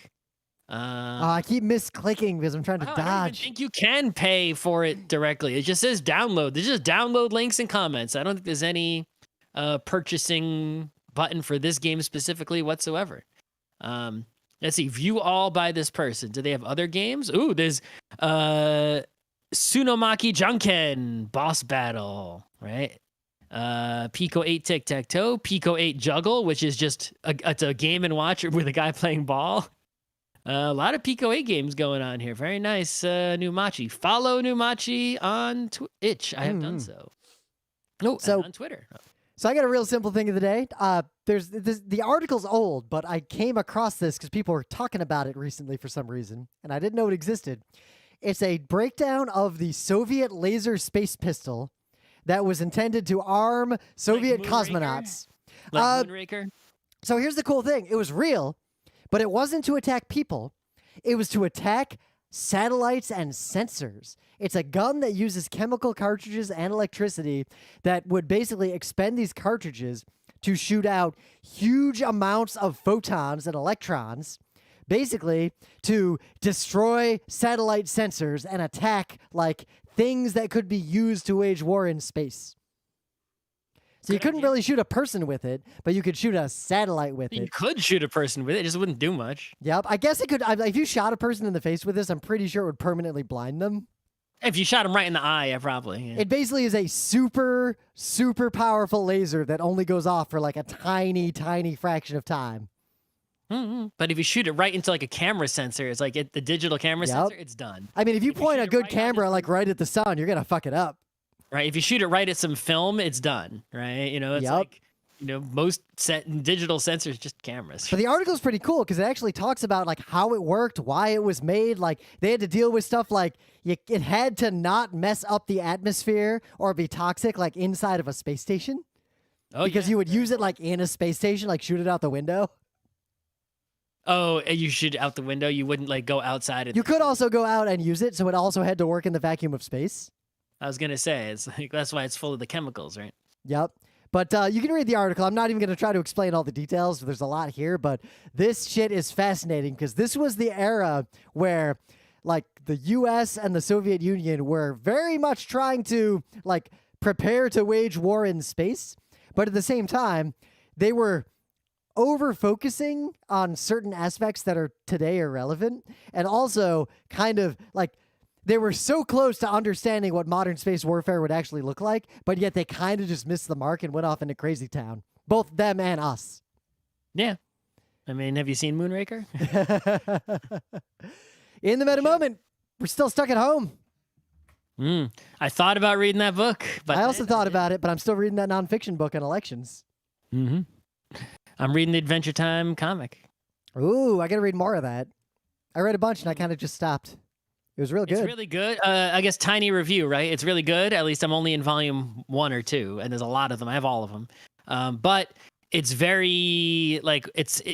I keep misclicking because I'm trying to I don't even dodge. think you can pay for it directly. It just says download. There's just download links and comments. I don't think there's any purchasing button for this game specifically whatsoever. Let's see. View all by this person. Do they have other games? Ooh, there's Tsunomaki Junken Boss Battle, right? Pico 8 Tic-Tac-Toe, Pico 8 Juggle, which is just it's a game and watch with a guy playing ball. A lot of Pico 8 games going on here. Very nice, Numachi. Follow Numachi on Itch. I have done so. No, So- on Twitter. So I got a real simple thing of the day. The article's old, but I came across this because people were talking about it recently for some reason, and I didn't know it existed. It's a breakdown of the Soviet laser space pistol that was intended to arm Soviet Moonraker? cosmonauts. Like Moonraker. So here's the cool thing. It was real, but it wasn't to attack people. It was to attack satellites and sensors. It's a gun that uses chemical cartridges and electricity that would basically expend these cartridges to shoot out huge amounts of photons and electrons, basically to destroy satellite sensors and attack like things that could be used to wage war in space. So you Good couldn't idea. really shoot a person with it, but you could shoot a satellite with You it. could shoot a person with it. It just wouldn't do much. Yep, I guess it could. If you shot a person in the face with this, I'm pretty sure it would permanently blind them. If you shot him right in the eye, yeah, probably. Yeah. It basically is a super, super powerful laser that only goes off for like a tiny, tiny fraction of time. But if you shoot it right into like a camera sensor, it's like the digital camera Yep. sensor, it's done. I mean, if you If you point shoot a it good right on camera it- like right at the sun, you're gonna fuck it up. Right? If you shoot it right at some film, it's done. Right? It's Yep. like most digital sensors just cameras. But the article's pretty cool because it actually talks about like how it worked, why it was made. Like they had to deal with stuff like it had to not mess up the atmosphere or be toxic like inside of a space station. because yeah, you would very use it like in a space station, like shoot it out the window. Oh, and you shoot out the window. You wouldn't like go outside. You could also go out and use it, so it also had to work in the vacuum of space. I was gonna say it's like that's why it's full of the chemicals, right? Yep. But you can read the article. I'm not even going to try to explain all the details. There's a lot here, but this shit is fascinating because this was the era where, like, the U.S. and the Soviet Union were very much trying to, like, prepare to wage war in space. But at the same time, they were over-focusing on certain aspects that are today irrelevant, and also kind of, like, they were so close to understanding what modern space warfare would actually look like, but yet they kind of just missed the mark and went off into crazy town. Both them and us. Yeah. I mean, have you seen Moonraker? In the meta moment, we're still stuck at home. I thought about reading that book, but I also thought about it, but I'm still reading that nonfiction book on elections. I'm reading the Adventure Time comic. Ooh, I got to read more of that. I read a bunch and I kind of just stopped. It was real good. It's really good. I guess tiny review, right? It's really good. At least I'm only in volume 1 or 2, and there's a lot of them. I have all of them. But it's very like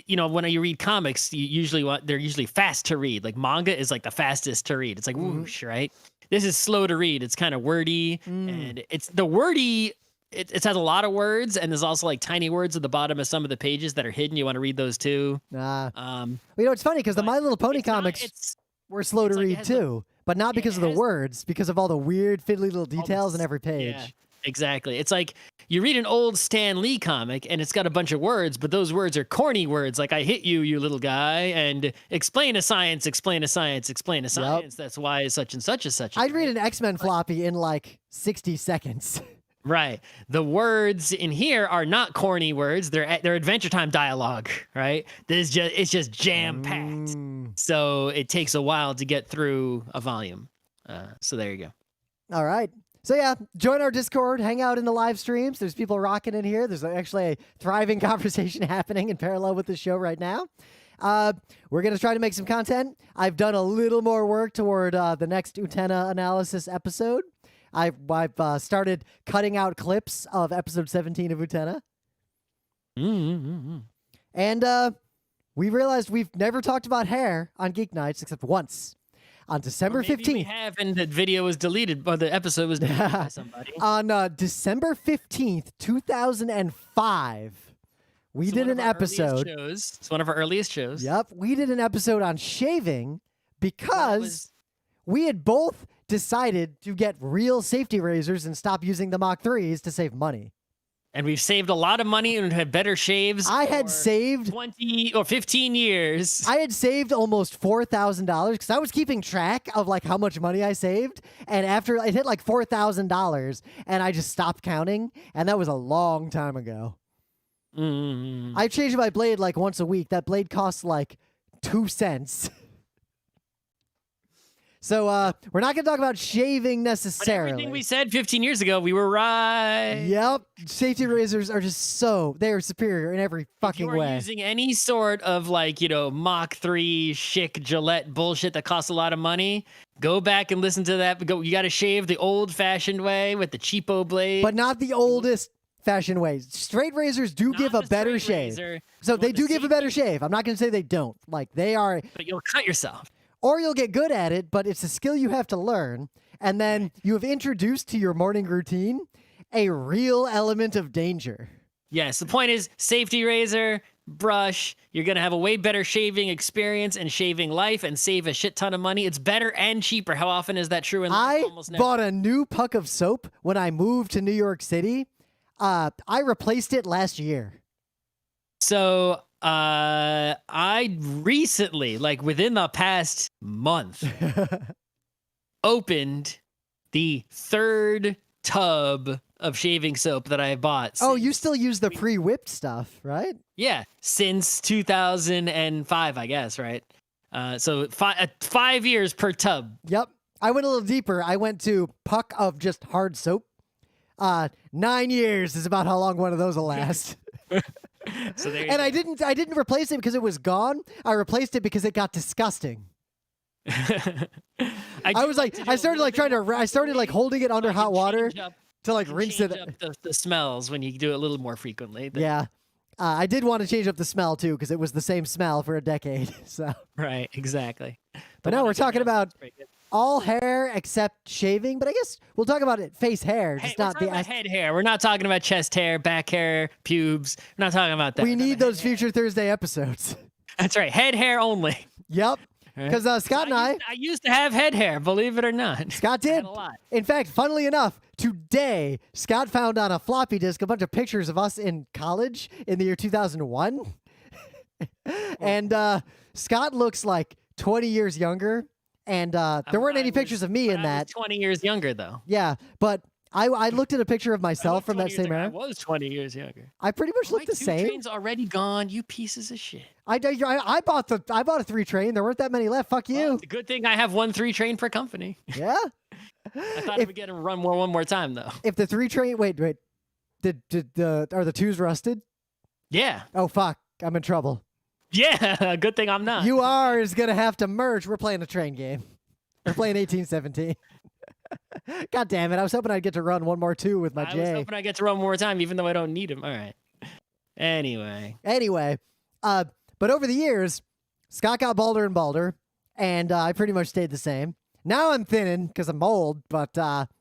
when you read comics, they're usually fast to read. Like manga is like the fastest to read. It's like whoosh, right? This is slow to read. It's kind of wordy, and it's the wordy. It has a lot of words, and there's also like tiny words at the bottom of some of the pages that are hidden. You want to read those too. It's funny because the My Little Pony comics. We're slow to read too, but not because of the words, because of all the weird, fiddly little details in every page. Yeah, exactly. It's like you read an old Stan Lee comic and it's got a bunch of words, but those words are corny words like I hit you, you little guy, and explain a science, explain a science, explain a science. That's why such and such is such. I'd read an X-Men floppy in like 60 seconds. Right. The words in here are not corny words. They're Adventure Time dialogue, right? It's just jam packed. So it takes a while to get through a volume. So there you go. All right. So yeah, join our Discord, hang out in the live streams. There's people rocking in here. There's actually a thriving conversation happening in parallel with the show right now. We're going to try to make some content. I've done a little more work toward the next Utena analysis episode. I've started cutting out clips of episode 17 of Utena. And we realized we've never talked about hair on Geek Nights except once. On December 15th. We have, and the video was deleted, or the episode was deleted by somebody. On December 15th, 2005, we did an episode. It's one of our earliest shows. Yep. We did an episode on shaving because we had both decided to get real safety razors and stop using the Mach 3s to save money. And we've saved a lot of money and had better shaves. I had saved 20 or 15 years. I had saved almost $4,000 because I was keeping track of like how much money I saved. And after it hit like $4,000 and I just stopped counting. And that was a long time ago. I changed my blade like once a week. That blade costs like 2 cents. So we're not going to talk about shaving necessarily. But everything we said 15 years ago, we were right. Yep. Safety razors are just they are superior in every fucking way. If you're using any sort of like, Mach 3 chic Gillette bullshit that costs a lot of money, go back and listen to that. You got to shave the old-fashioned way with the cheapo blade. But not the oldest fashioned way. Straight razors do give a better shave. So they do give a better shave. I'm not going to say they don't. Like they are. But you'll cut yourself. Or you'll get good at it, but it's a skill you have to learn. And then you have introduced to your morning routine a real element of danger. Yes, the point is safety razor, brush. You're going to have a way better shaving experience and shaving life and save a shit ton of money. It's better and cheaper. How often is that true in life? I bought a new puck of soap when I moved to New York City. I replaced it last year. So I recently, like within the past month, opened the 3rd tub of shaving soap that I bought. Oh, you still use the pre-whipped stuff, right? Yeah, since 2005, I guess, right? So 5 years per tub. Yep. I went a little deeper. I went to puck of just hard soap. 9 years is about how long one of those will last. So there you and go. I didn't replace it because it was gone. I replaced it because it got disgusting. I started like holding it under hot water. to like You can rinse change it. up the smells when you do it a little more frequently. Yeah. I did want to change up the smell too because it was the same smell for a decade. So, Right, exactly. but The now one we're at your talking house about is pretty good. all hair except shaving. But I guess we'll talk about it face hair, Hey, just we're not talking the. about head hair. We're not talking about chest hair, back hair, pubes. We're not talking about that. We We're talking need about those head hair. future Thursday episodes. That's right, head hair only. Yep. Right? Because So Scott and I, I used to have head hair, believe it or not. Scott I had did. a lot. In fact, funnily enough, today Scott found on a floppy disk a bunch of pictures of us in college in the year 2001, and Scott looks like 20 years younger. And there weren't any pictures of me in I was that. 20 years younger, though. Yeah, but I looked at a picture of I myself was from 20 that years same younger. I era. was 20 years younger. I pretty much My looked the 2 same. train's already gone, you pieces of shit. I bought a 3 train. There weren't that many left. Fuck Well, you. it's a good thing I have 1 3 train per company. Yeah. I thought I would get to run one more time, though. If the 3 train, wait, are the 2s rusted? Yeah. Oh fuck, I'm in trouble. Yeah, good thing I'm not. You are is gonna have to merge. We're playing a train game. We're playing 1817. God damn it! I was hoping I'd get to run one more 2 with my I J. was hoping I get to run one more time, even though I don't need him. All right. Anyway. But over the years, Scott got balder and balder, and I pretty much stayed the same. Now I'm thinning because I'm old, but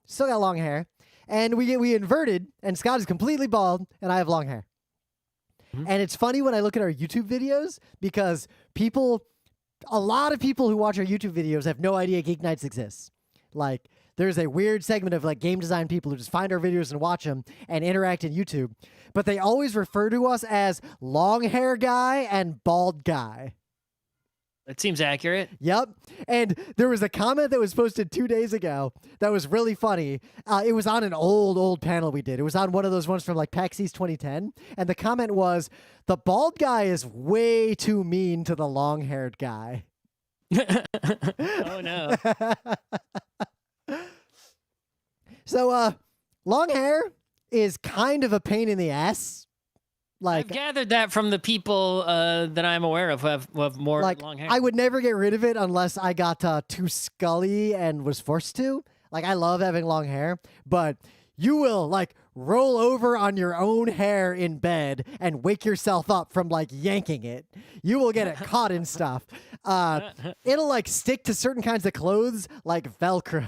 still got long hair. And we inverted, and Scott is completely bald, and I have long hair. Mhm. And it's funny when I look at our YouTube videos because a lot of people who watch our YouTube videos have no idea GeekNights exists. Like, there's a weird segment of like game design people who just find our videos and watch them and interact in YouTube, but they always refer to us as long hair guy and bald guy. That seems accurate. Yep. And there was a comment that was posted 2 days ago that was really funny. It was on an old panel we did. It was on one of those ones from like PAX East 2010. And the comment was, the bald guy is way too mean to the long-haired guy. Oh, no. So, long hair is kind of a pain in the ass. I've gathered that from the people that I'm aware of who have more like, long hair. I would never get rid of it unless I got too scully and was forced to. Like, I love having long hair, but you will, like, roll over on your own hair in bed and wake yourself up from, like, yanking it. You will get it caught in stuff. It'll, like, stick to certain kinds of clothes like Velcro.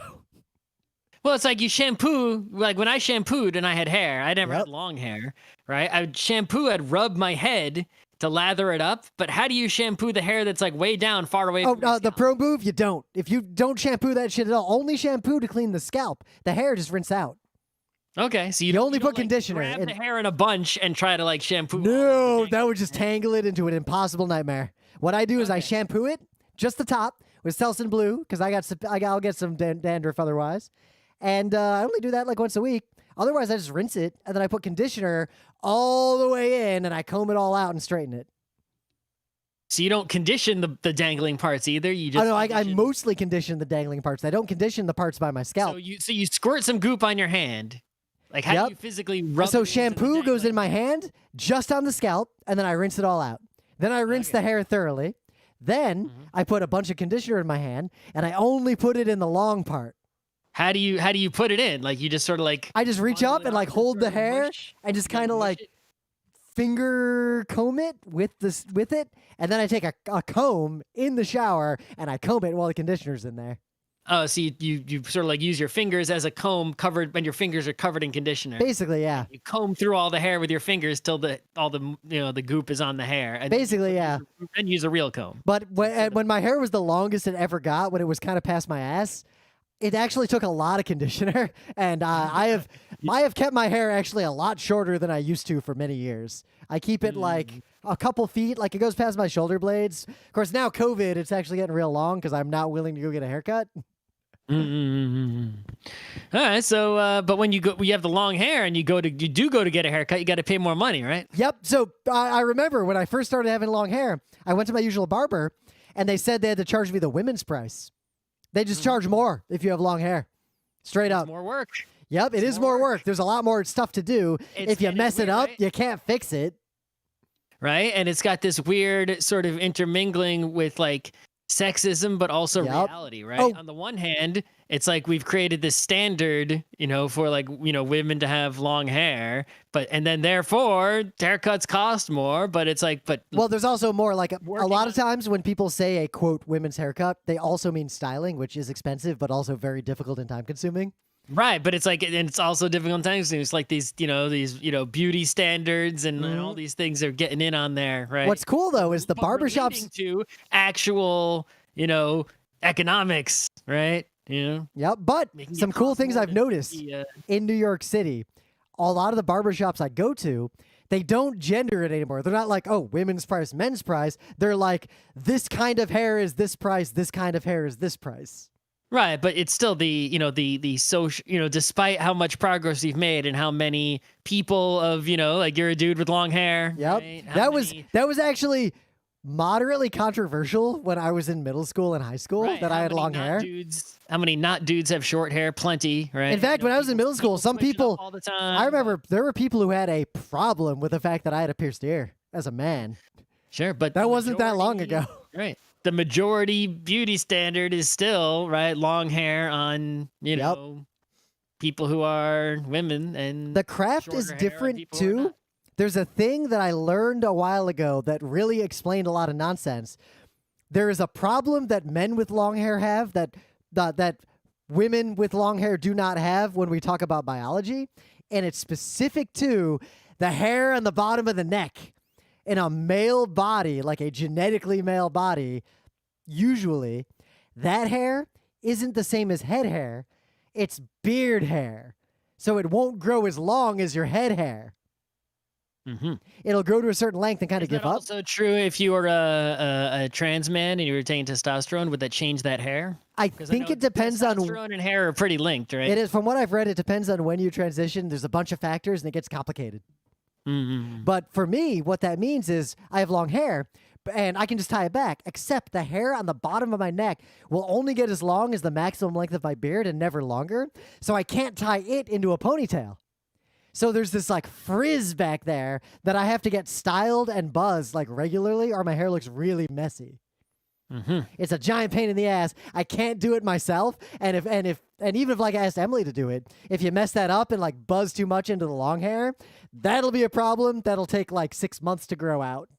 Well, it's like you shampoo. Like when I shampooed and I had hair, I never Yep. had long hair, right? I would shampoo, I'd rub my head to lather it up. But how do you shampoo the hair that's like way down, far away from your The scalp? pro move, you don't. If you don't shampoo that shit at all, only shampoo to clean the scalp. The hair just rinse out. Okay, so You don't- only don't, put conditioner Grab in. the hair in a bunch and try to like shampoo. all No, of the that would just tangle it into an impossible nightmare. What I do is I Okay. shampoo it, just the top, with Selsun Blue, because I'll get some dandruff otherwise. And I only do that like once a week. Otherwise, I just rinse it, and then I put conditioner all the way in, and I comb it all out and straighten it. So you don't condition the dangling parts either. You just. Oh, no, I condition- mostly condition the dangling parts. I don't condition the parts by my scalp. So you squirt some goop on your hand. Like how Yep. do you physically rub? So it into the shampoo goes in dangling- my hand, just on the scalp, and then I rinse it all out. Then I rinse the hair thoroughly. Then I put a bunch of conditioner in my hand, and I only put it in the long part. How do you put it in? Like you just sort of like. I just reach bundle up it and like up hold the sort of hair mush- and just kind of mush like it? finger comb it with it, and then I take a comb in the shower and I comb it while the conditioner's in there. Oh, so you sort of like use your fingers as a comb covered, and your fingers are covered in conditioner. Basically, yeah. You comb through all the hair with your fingers till all the the goop is on the hair. And Basically, yeah. Then use a real comb. But when my hair was the longest it ever got, when it was kind of past my ass, it actually took a lot of conditioner, and I have kept my hair actually a lot shorter than I used to for many years. I keep it like a couple feet, like it goes past my shoulder blades. Of course, now COVID, it's actually getting real long because I'm not willing to go get a haircut. Mm-hmm. All right, so but when you have the long hair and you do go to get a haircut, you got to pay more money, right? Yep. So I remember when I first started having long hair, I went to my usual barber, and they said they had to charge me the women's price. They just charge more if you have long hair. Straight up. More work, Yep, it is more work. There's a lot more stuff to do. If you and it's mess it weird, up, right? you can't fix it. right? And it's got this weird sort of intermingling with like sexism, but also Yep. reality, right? Oh. On the one hand, it's like we've created this standard, for like, women to have long hair, and then therefore haircuts cost more, but it's like, well, there's also more like a Working lot of times when people say a quote women's haircut, they also mean styling, which is expensive, but also very difficult and time consuming. right. But it's like, and it's also difficult times. It's like these beauty standards and all these things are getting in on there, right? What's cool though is the But barbershops relating to actual, economics, right? Yep, but Making it some cool cost things more I've to noticed be, in New York City, a lot of the barbershops I go to, they don't gender it anymore. They're not like, oh, women's price, men's price. They're like, this kind of hair is this price, this kind of hair is this price. Right, but it's still the social, despite how much progress we've made and how many people of, like you're a dude with long hair. Yep. Right? That was actually moderately controversial when I was in middle school and high school right, that I had long hair. How many not dudes have short hair? Plenty, right? In fact, when I was in middle school, some switch it up people, all the time. I remember there were people who had a problem with the fact that I had a pierced ear as a man. Sure, but That wasn't that long ago. Right. The majority beauty standard is still, right, long hair on, people who are women, and The craft shorter is hair on different people who are too. not. There's a thing that I learned a while ago that really explained a lot of nonsense. There is a problem that men with long hair have that women with long hair do not have when we talk about biology, and it's specific to the hair on the bottom of the neck. In a male body, like a genetically male body, usually that hair isn't the same as head hair. It's beard hair. So it won't grow as long as your head hair. Mm-hmm. It'll grow to a certain length and kind of give up. Also true if you were a trans man and you were taking testosterone, would that change that hair? I think it depends on. Testosterone and hair are pretty linked, right? It is, from what I've read, it depends on when you transition. There's a bunch of factors and it gets complicated. Mm-hmm. But for me, what that means is I have long hair and I can just tie it back, except the hair on the bottom of my neck will only get as long as the maximum length of my beard and never longer. So I can't tie it into a ponytail. So there's this like frizz back there that I have to get styled and buzzed like regularly or my hair looks really messy. Mm-hmm. It's a giant pain in the ass. I can't do it myself. And even if like I asked Emily to do it, if you mess that up and like buzz too much into the long hair, that'll be a problem. That'll take like 6 months to grow out.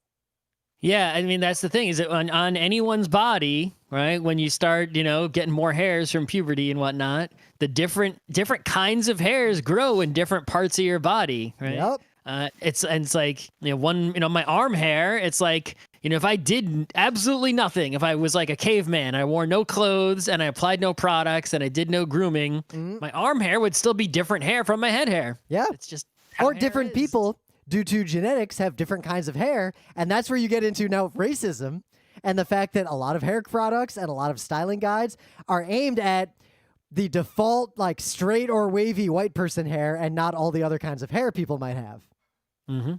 Yeah, I mean that's the thing is that on anyone's body, right? When you start, getting more hairs from puberty and whatnot, the different kinds of hairs grow in different parts of your body, right? Yep. It's like my arm hair. It's like if I did absolutely nothing, if I was like a caveman, I wore no clothes and I applied no products and I did no grooming, my arm hair would still be different hair from my head hair. Yeah. It's just how Or hair different is. people, due to genetics, have different kinds of hair. And that's where you get into now racism and the fact that a lot of hair products and a lot of styling guides are aimed at the default, like straight or wavy white person hair and not all the other kinds of hair people might have. Mm-hmm.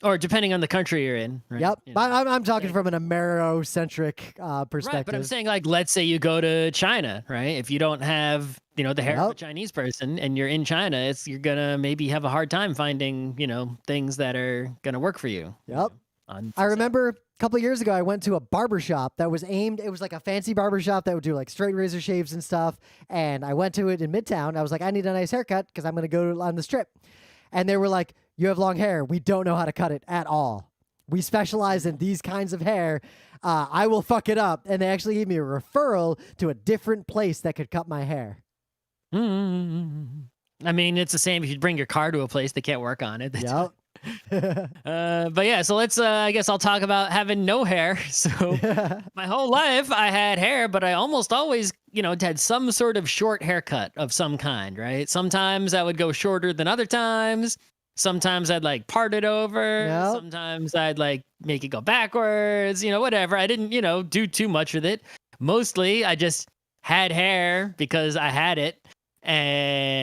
Or depending on the country you're in. Right? Yep. I'm talking from an Amerocentric perspective. Right, but I'm saying like, let's say you go to China, right? If you don't have, the hair of a Chinese person and you're in China, you're going to maybe have a hard time finding, things that are going to work for you. Yep. I remember a couple of years ago, I went to a barbershop that was it was like a fancy barbershop that would do like straight razor shaves and stuff. And I went to it in Midtown. I was like, I need a nice haircut because I'm going to go on the Strip. And they were like, you have long hair. We don't know how to cut it at all. We specialize in these kinds of hair. I will fuck it up. And they actually gave me a referral to a different place that could cut my hair. Mm-hmm. I mean, it's the same if you bring your car to a place they can't work on it. Yep. But yeah, so let's, I guess I'll talk about having no hair. So my whole life I had hair, but I almost always, had some sort of short haircut of some kind, right? Sometimes I would go shorter than other times. Sometimes I'd like part it over. Yep. Sometimes I'd like make it go backwards, whatever. I didn't, do too much with it. Mostly I just had hair because I had it and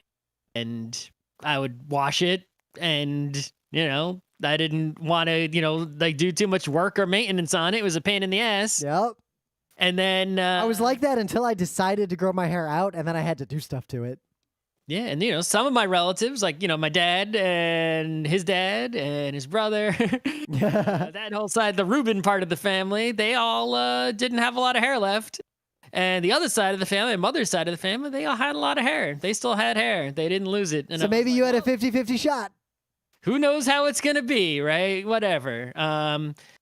I would wash it and, I didn't want to, like do too much work or maintenance on it. It was a pain in the ass. Yep. And then I was like that until I decided to grow my hair out, and then I had to do stuff to it. Yeah, and some of my relatives, like my dad and his brother, that whole side, the Reuben part of the family, they all didn't have a lot of hair left, And the other side of the family, my mother's side of the family, they all had a lot of hair. They still had hair. They didn't lose it. And So maybe you had a 50-50 shot. who knows how it's going to be, right? Whatever.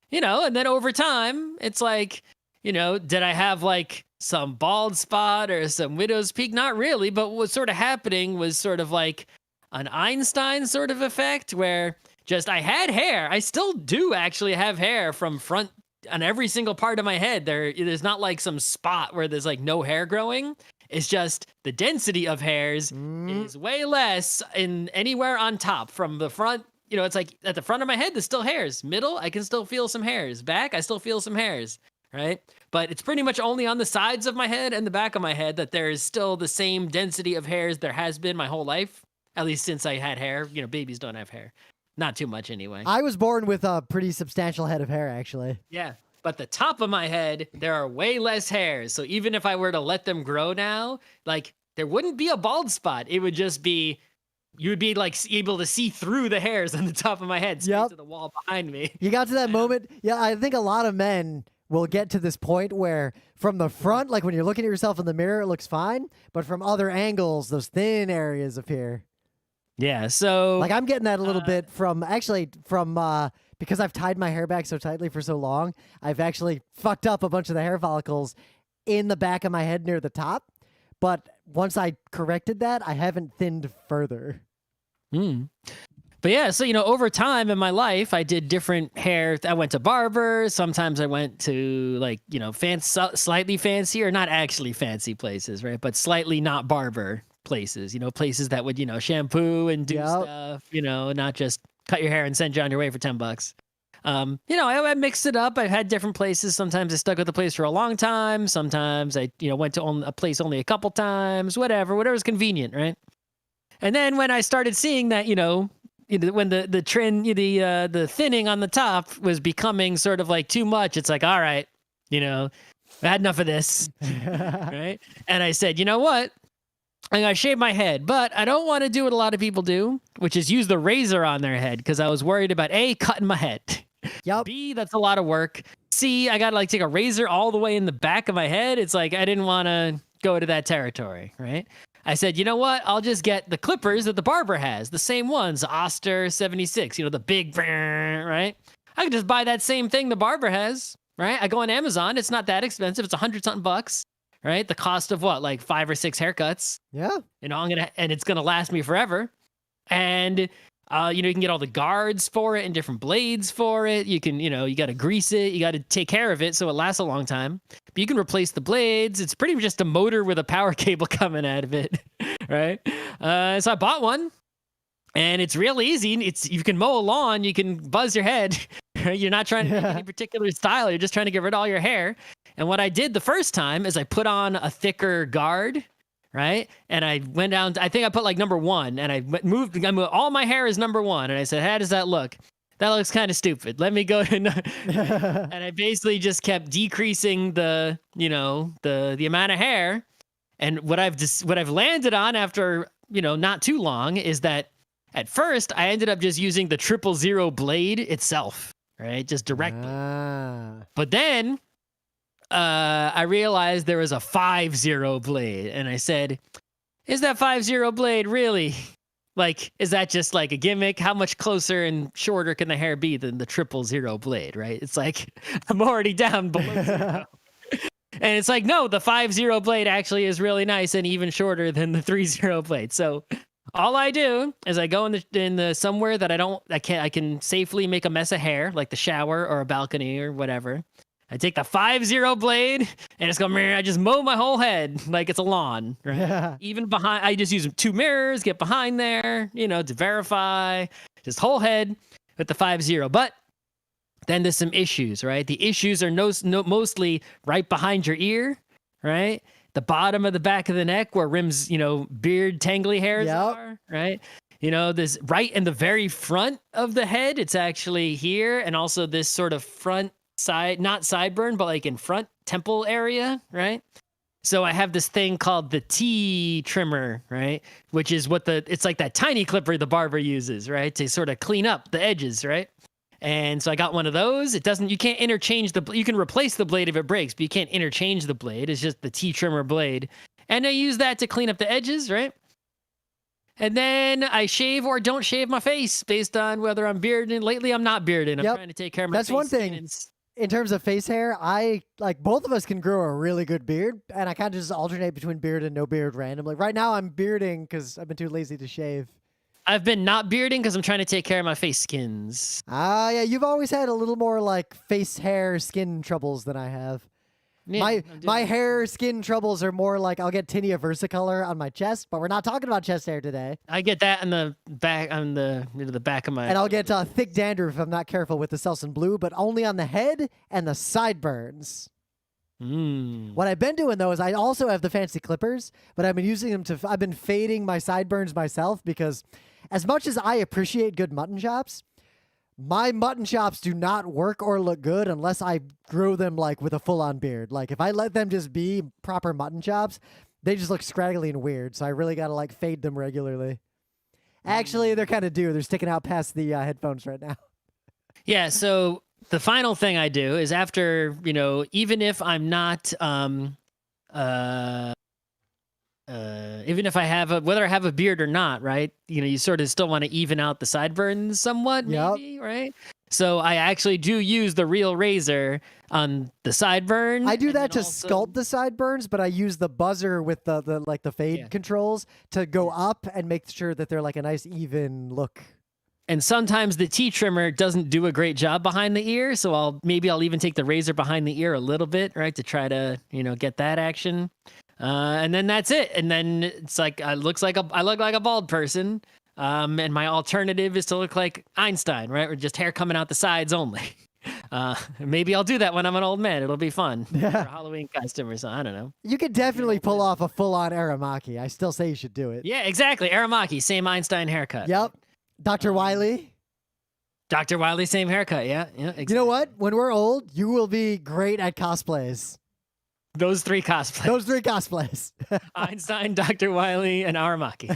You know, and then over time, it's like, you know, did I have like some bald spot or some widow's peak? Not really, but what was sort of happening was sort of like an Einstein sort of effect where just I had hair. I still do actually have hair from front on every single part of my head. There's not like some spot where there's like no hair growing. It's just the density of hairs is way less in anywhere on top from the front. You know, it's like at the front of my head, there's still hairs. Middle, I can still feel some hairs. Back, I still feel some hairs, right? But it's pretty much only on the sides of my head and the back of my head that there is still the same density of hairs there has been my whole life, at least since I had hair. You know, babies don't have hair. Not too much anyway. I was born with a pretty substantial head of hair, actually. Yeah. But the top of my head, there are way less hairs. So even if I were to let them grow now, like there wouldn't be a bald spot. It would just be, you would be like able to see through the hairs on the top of my head, straight to the wall behind me. You got to that moment. Yeah, I think a lot of men will get to this point where from the front, like when you're looking at yourself in the mirror, it looks fine. But from other angles, those thin areas appear. Yeah, so like I'm getting that a little bit from because I've tied my hair back so tightly for so long, I've actually fucked up a bunch of the hair follicles in the back of my head near the top. But once I corrected that, I haven't thinned further. But yeah, so, you know, over time in my life, I did different hair. I went to barbers. Sometimes I went to like, you know, slightly fancier, not actually fancy places, right? But slightly not barber places, you know, places that would, you know, shampoo and do stuff, you know, not just cut your hair and send you on your way for $10. You know, I mixed it up. I've had different places. Sometimes I stuck with the place for a long time. Sometimes I, you know, went to a place only a couple times, whatever's convenient, right? And then when I started seeing that, you know, when the trend, the thinning on the top was becoming sort of like too much, it's like, all right, you know, I had enough of this, right? And I said, you know what? I'm going to shave my head, but I don't want to do what a lot of people do, which is use the razor on their head because I was worried about A, cutting my head. Yep. B, that's a lot of work. C, I got to like take a razor all the way in the back of my head. It's like I didn't want to go to that territory, right? I said, you know what? I'll just get the clippers that the barber has, the same ones, Oster 76, you know, the big, right? I can just buy that same thing the barber has, right? I go on Amazon. It's not that expensive. It's $100-something. Right? The cost of what, like 5 or 6 haircuts? Yeah. You know, and it's gonna last me forever. And you know, you can get all the guards for it and different blades for it. You can, you know, you got to grease it. You got to take care of it so it lasts a long time. But you can replace the blades. It's pretty much just a motor with a power cable coming out of it, right? So I bought one, and it's real easy. You can mow a lawn. You can buzz your head. You're not trying to make any particular style. You're just trying to get rid of all your hair. And what I did the first time is I put on a thicker guard, right? And I went down, I think I put like number 1, and I moved, all my hair is number 1. And I said, how does that look? That looks kind of stupid. Let me go to, and I basically just kept decreasing the, you know, the amount of hair. And what I've landed on after, you know, not too long is that at first I ended up just using the 000 blade itself, right? Just directly. But then I realized there was a 50 blade, and I said, is that 50 blade really, like, is that just like a gimmick? How much closer and shorter can the hair be than the 000 blade, right? It's like, I'm already down below 0. And it's like, no, the 50 blade actually is really nice and even shorter than the 30 blade. So all I do is I go in the somewhere that I can safely make a mess of hair, like the shower or a balcony or whatever. I take the 50 blade and it's going, I just mow my whole head like it's a lawn, right? Yeah. Even behind, I just use 2 mirrors, get behind there, you know, to verify, just whole head with the 50. But then there's some issues, right? The issues are mostly right behind your ear, right? The bottom of the back of the neck where Rim's, you know, beard tangly hairs are, right? You know, this right in the very front of the head, it's actually here. And also this sort of front side, not sideburn, but like in front temple area, right? So I have this thing called the T trimmer, right? Which is it's like that tiny clipper the barber uses, right? To sort of clean up the edges, right? And so I got one of those. You can't interchange you can replace the blade if it breaks, but you can't interchange the blade. It's just the T-trimmer blade. And I use that to clean up the edges, right? And then I shave or don't shave my face based on whether I'm bearded. Lately, I'm not bearded. I'm trying to take care of my face. That's one thing. In terms of face hair, I like both of us can grow a really good beard, and I kind of just alternate between beard and no beard randomly. Right now, I'm bearding because I've been too lazy to shave. I've been not bearding because I'm trying to take care of my face skins. Ah, yeah, you've always had a little more like face hair skin troubles than I have. Yeah, my hair skin troubles are more like I'll get tinea versicolor on my chest, but we're not talking about chest hair today. I get that on the back the back of my. And I'll get thick dandruff if I'm not careful with the Selsun Blue, but only on the head and the sideburns. What I've been doing though is I also have the fancy clippers, but I've been using them I've been fading my sideburns myself because as much as I appreciate good mutton chops, my mutton chops do not work or look good unless I grow them like with a full-on beard. Like if I let them just be proper mutton chops, they just look scraggly and weird. So I really got to like fade them regularly. Actually, they're kind of due. They're sticking out past the headphones right now. Yeah. So the final thing I do is after, even if I'm not, even if whether I have a beard or not, right? You sort of still want to even out the sideburns somewhat, maybe, right? So I actually do use the real razor on the sideburn. I do that to sculpt the sideburns, but I use the buzzer with the fade controls to go up and make sure that they're like a nice even look. And sometimes the T-trimmer doesn't do a great job behind the ear, so I'll even take the razor behind the ear a little bit, right, to try to get that action. And then that's it. And then it's like I look like a bald person. And my alternative is to look like Einstein, right? Or just hair coming out the sides only. Maybe I'll do that when I'm an old man. It'll be fun. For a Halloween costume or something. I don't know. You could definitely pull off a full-on Aramaki. I still say you should do it. Yeah, exactly. Aramaki, same Einstein haircut. Yep. Dr. Wiley. Dr. Wiley, same haircut. Yeah, exactly. You know what? When we're old, you will be great at cosplays. Those three cosplays. Einstein, Dr. Wiley, and Aramaki.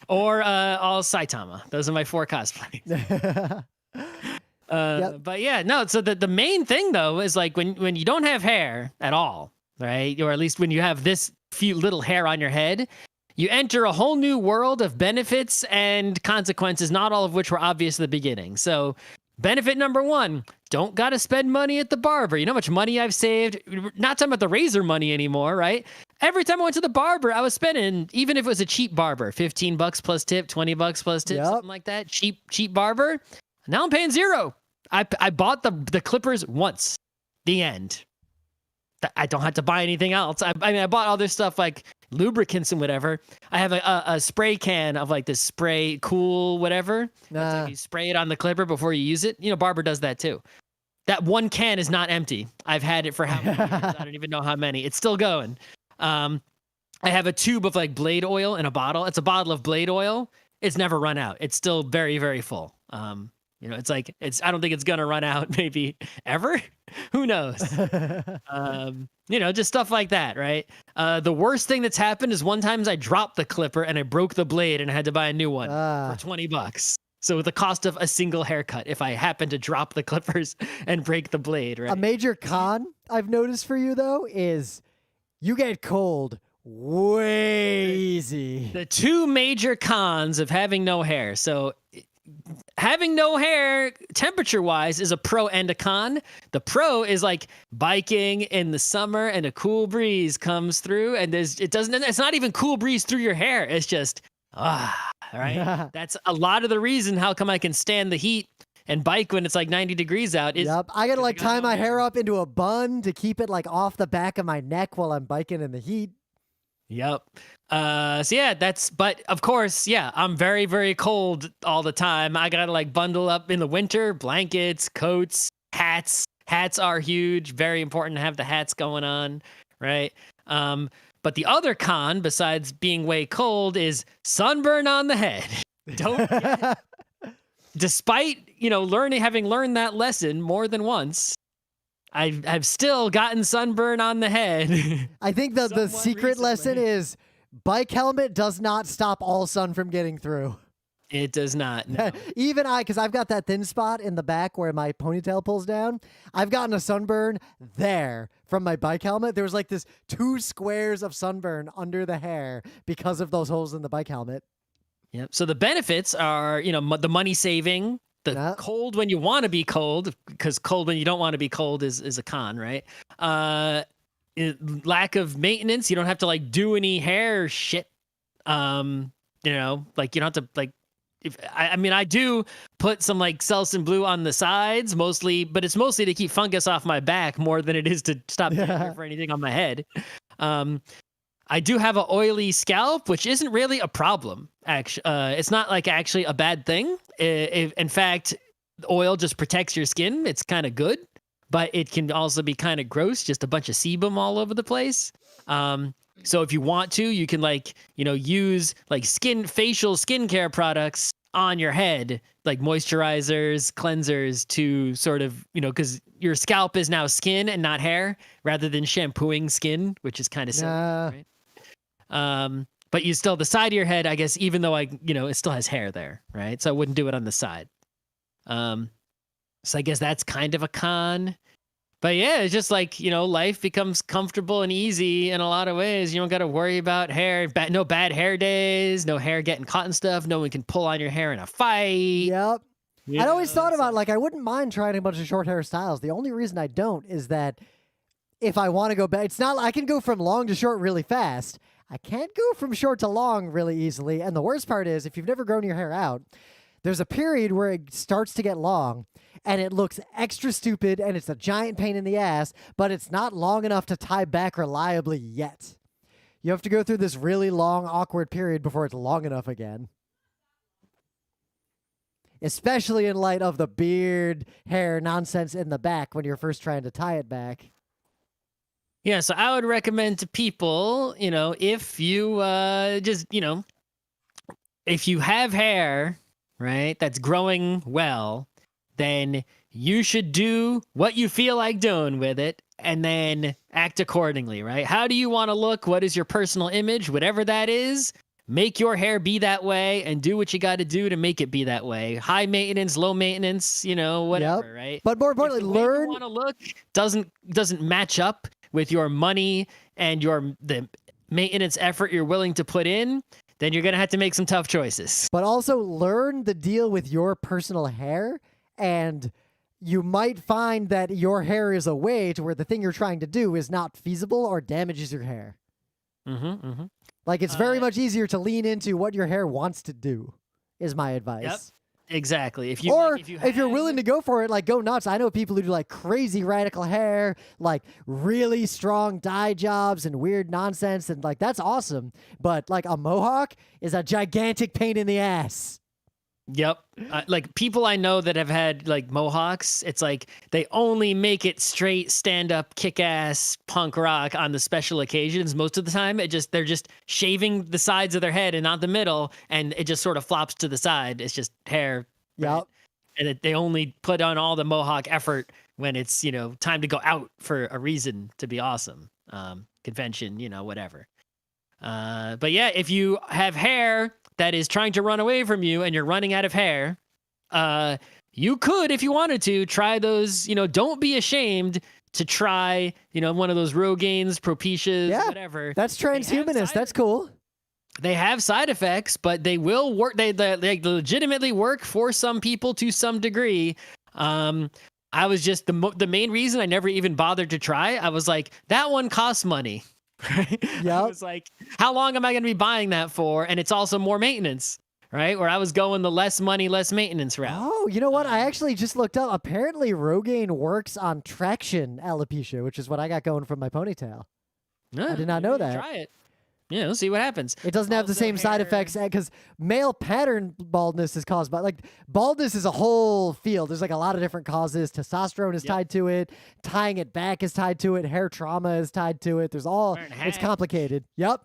Or all Saitama. Those are my 4 cosplays. But yeah, no, so the main thing, though, is like when you don't have hair at all, right? Or at least when you have this few little hair on your head, you enter a whole new world of benefits and consequences, not all of which were obvious at the beginning. So benefit number 1, don't got to spend money at the barber. You know how much money I've saved? Not talking about the razor money anymore, right? Every time I went to the barber, I was spending, even if it was a cheap barber, $15 plus tip, $20 plus tip, something like that. Cheap barber. Now I'm paying $0. I bought the clippers once. The end. I don't have to buy anything else. I bought all this stuff like lubricants and whatever. I have a spray can of like this spray cool whatever. Like you spray it on the clipper before you use it. Barber does that too. That one can is not empty. I've had it for how many years? I don't even know how many. It's still going. I have a tube of like blade oil in a bottle. It's a bottle of blade oil. It's never run out. It's still very, very full. It's like I don't think it's gonna run out maybe ever. Who knows? Just stuff like that, right? The worst thing that's happened is one time I dropped the clipper and I broke the blade and I had to buy a new one for $20. So the cost of a single haircut if I happen to drop the clippers and break the blade, right? A major con I've noticed for you though is you get cold way easy. The 2 major cons of having no hair. So having no hair temperature-wise is a pro and a con. The pro is like biking in the summer and a cool breeze comes through and it's not even cool breeze through your hair. It's just, right? That's a lot of the reason how come I can stand the heat and bike when it's like 90 degrees out. I gotta like tie my hair up into a bun to keep it like off the back of my neck while I'm biking in the heat. Yep. But of course, I'm very, very cold all the time. I gotta like bundle up in the winter, blankets, coats, hats. Hats are huge. Very important to have the hats going on, right? But the other con, besides being way cold, is sunburn on the head. Despite, having learned that lesson more than once, I've still gotten sunburn on the head. I think the secret lesson is bike helmet does not stop all sun from getting through. It does not. No. Even because I've got that thin spot in the back where my ponytail pulls down. I've gotten a sunburn there from my bike helmet. There was like this 2 squares of sunburn under the hair because of those holes in the bike helmet. Yep. So the benefits are, the money saving, the cold when you want to be cold, because cold when you don't want to be cold is a con, right? Lack of maintenance. You don't have to like do any hair shit. Like you don't have to like. I do put some like Selsun Blue on the sides mostly, but it's mostly to keep fungus off my back more than it is to stop hair for anything on my head. I do have an oily scalp, which isn't really a problem. Actually, it's not like actually a bad thing. In fact, oil just protects your skin. It's kind of good, but it can also be kind of gross. Just a bunch of sebum all over the place. So if you want to, you can use like facial skincare products on your head, like moisturizers, cleansers to sort of, because your scalp is now skin and not hair rather than shampooing skin, which is kind of silly, right? But you still, the side of your head, I guess, even though it still has hair there, right? So I wouldn't do it on the side. So I guess that's kind of a con. But yeah, it's just like, life becomes comfortable and easy in a lot of ways. You don't got to worry about hair, no bad hair days, no hair getting caught and stuff. No one can pull on your hair in a fight. Yep. I'd always thought about, like, I wouldn't mind trying a bunch of short hair styles. The only reason I don't is that if I want to go back, it's not, I can go from long to short really fast. I can't go from short to long really easily. And the worst part is, if you've never grown your hair out, there's a period where it starts to get long and it looks extra stupid and it's a giant pain in the ass, but it's not long enough to tie back reliably yet. You have to go through this really long, awkward period before it's long enough again. Especially in light of the beard hair nonsense in the back when you're first trying to tie it back. Yeah, so I would recommend to people, if you if you have hair, right, that's growing well, then you should do what you feel like doing with it and then act accordingly, right? How do you want to look? What is your personal image? Whatever that is, make your hair be that way and do what you got to do to make it be that way. High maintenance, low maintenance, whatever, right? But more importantly, if the way learn. you want to look doesn't match up with your money and the maintenance effort you're willing to put in, then you're going to have to make some tough choices. But also learn the deal with your personal hair, and you might find that your hair is a way to where the thing you're trying to do is not feasible or damages your hair. Like, it's very much easier to lean into what your hair wants to do, is my advice. Yep. Exactly. If you're willing to go for it, like, go nuts. I know people who do like crazy radical hair, like really strong dye jobs and weird nonsense, and like that's awesome. But like a mohawk is a gigantic pain in the ass. Yep. Like people I know that have had like mohawks, it's like they only make it straight stand-up kick-ass punk rock on the special occasions. Most of the time they're just shaving the sides of their head and not the middle, and it just sort of flops to the side. It's just hair. Yep. Right? And they only put on all the mohawk effort when it's, time to go out for a reason to be awesome. Convention, whatever. But yeah, if you have hair that is trying to run away from you and you're running out of hair, you could, if you wanted to, try those, don't be ashamed to try, one of those Rogaines, Propitias, whatever. That's transhumanist. That's cool. They have side effects, but they will work. They legitimately work for some people to some degree. I was just, the main reason I never even bothered to try, I was like, that one costs money. Right? Yeah. I was like, how long am I going to be buying that for? And it's also more maintenance, right? Where I was going the less money, less maintenance route. Oh, you know what? I actually just looked up. Apparently, Rogaine works on traction alopecia, which is what I got going from my ponytail. I did not know that. Try it. Yeah, we'll see what happens. It doesn't have the same side effects because male pattern baldness is caused by, like, baldness is a whole field. There's like a lot of different causes. Testosterone is tied to it. Tying it back is tied to it. Hair trauma is tied to it. It's complicated. Yep.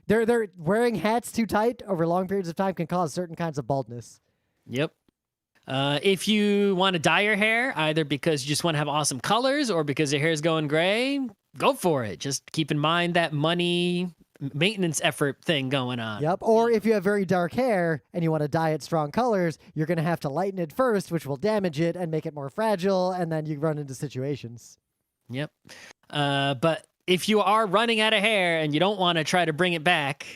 They're wearing hats too tight over long periods of time can cause certain kinds of baldness. Yep. If you want to dye your hair, either because you just want to have awesome colors or because your hair is going gray, go for it. Just keep in mind that money maintenance effort thing going on. Yep. Or if you have very dark hair and you want to dye it strong colors, you're going to have to lighten it first, which will damage it and make it more fragile. And then you run into situations. Yep. But if you are running out of hair and you don't want to try to bring it back,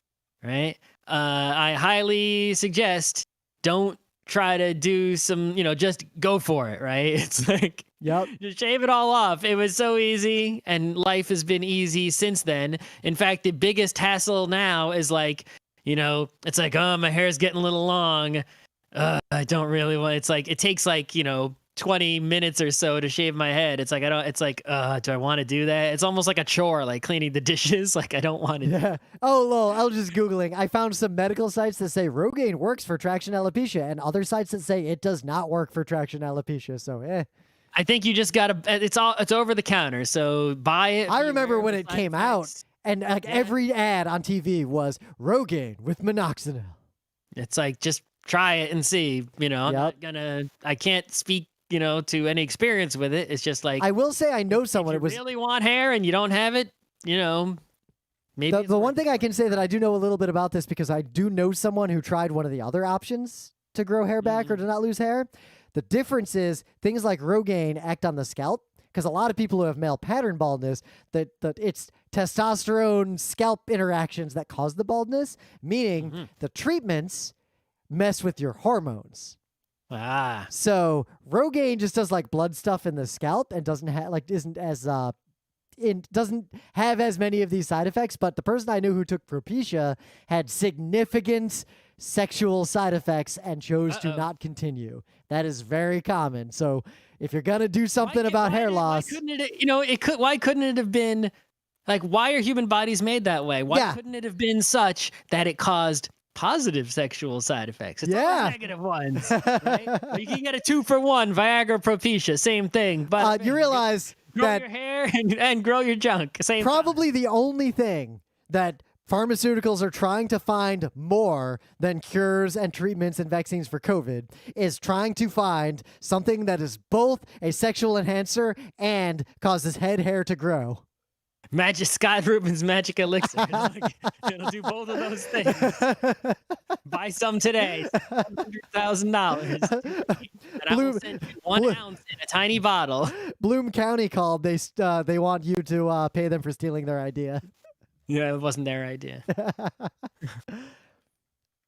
right? I highly suggest don't try to do some, just go for it, right? It's like, Yep. just shave it all off. It was so easy, and life has been easy since then. In fact, the biggest hassle now is like, it's like, oh, my hair's getting a little long. I don't really want. It's like it takes like 20 minutes or so to shave my head. It's like do I want to do that? It's almost like a chore, like cleaning the dishes. Like I don't want to. Yeah. Oh, lol. I was just Googling. I found some medical sites that say Rogaine works for traction alopecia and other sites that say it does not work for traction alopecia. So, I think you just gotta. It's over the counter, so buy it. I remember when it came out, and like every ad on TV was Rogaine with minoxidil. It's like just try it and see. I'm not gonna. I can't speak. To any experience with it. It's just like I will say I know someone. If you really want hair and you don't have it. Maybe the one thing I can say that I do know a little bit about this because I do know someone who tried one of the other options to grow hair back or to not lose hair. The difference is things like Rogaine act on the scalp because a lot of people who have male pattern baldness, that it's testosterone scalp interactions that cause the baldness, meaning the treatments mess with your hormones. So Rogaine just does like blood stuff in the scalp and doesn't have as many of these side effects. But the person I knew who took Propecia had significant sexual side effects and chose to not continue. That is very common. So if you're gonna do something about hair loss, why couldn't it have been like, why are human bodies made that way? Why couldn't it have been such that it caused positive sexual side effects? It's always negative ones, right? Well, you can get a 2-for-1, Viagra, Propecia, same thing. But you realize grow that your hair and grow your junk. Same. Probably the only thing that pharmaceuticals are trying to find more than cures and treatments and vaccines for COVID is trying to find something that is both a sexual enhancer and causes head hair to grow. Magic Scott Rubin's magic elixir. It'll do both of those things. Buy some today. $100,000. And I will send you 1 ounce in a tiny bottle. Bloom County called. They want you to pay them for stealing their idea. Yeah, it wasn't their idea.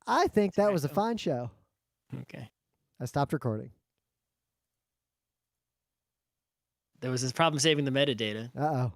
I think that was a fine show. Okay. I stopped recording. There was this problem saving the metadata. Uh-oh.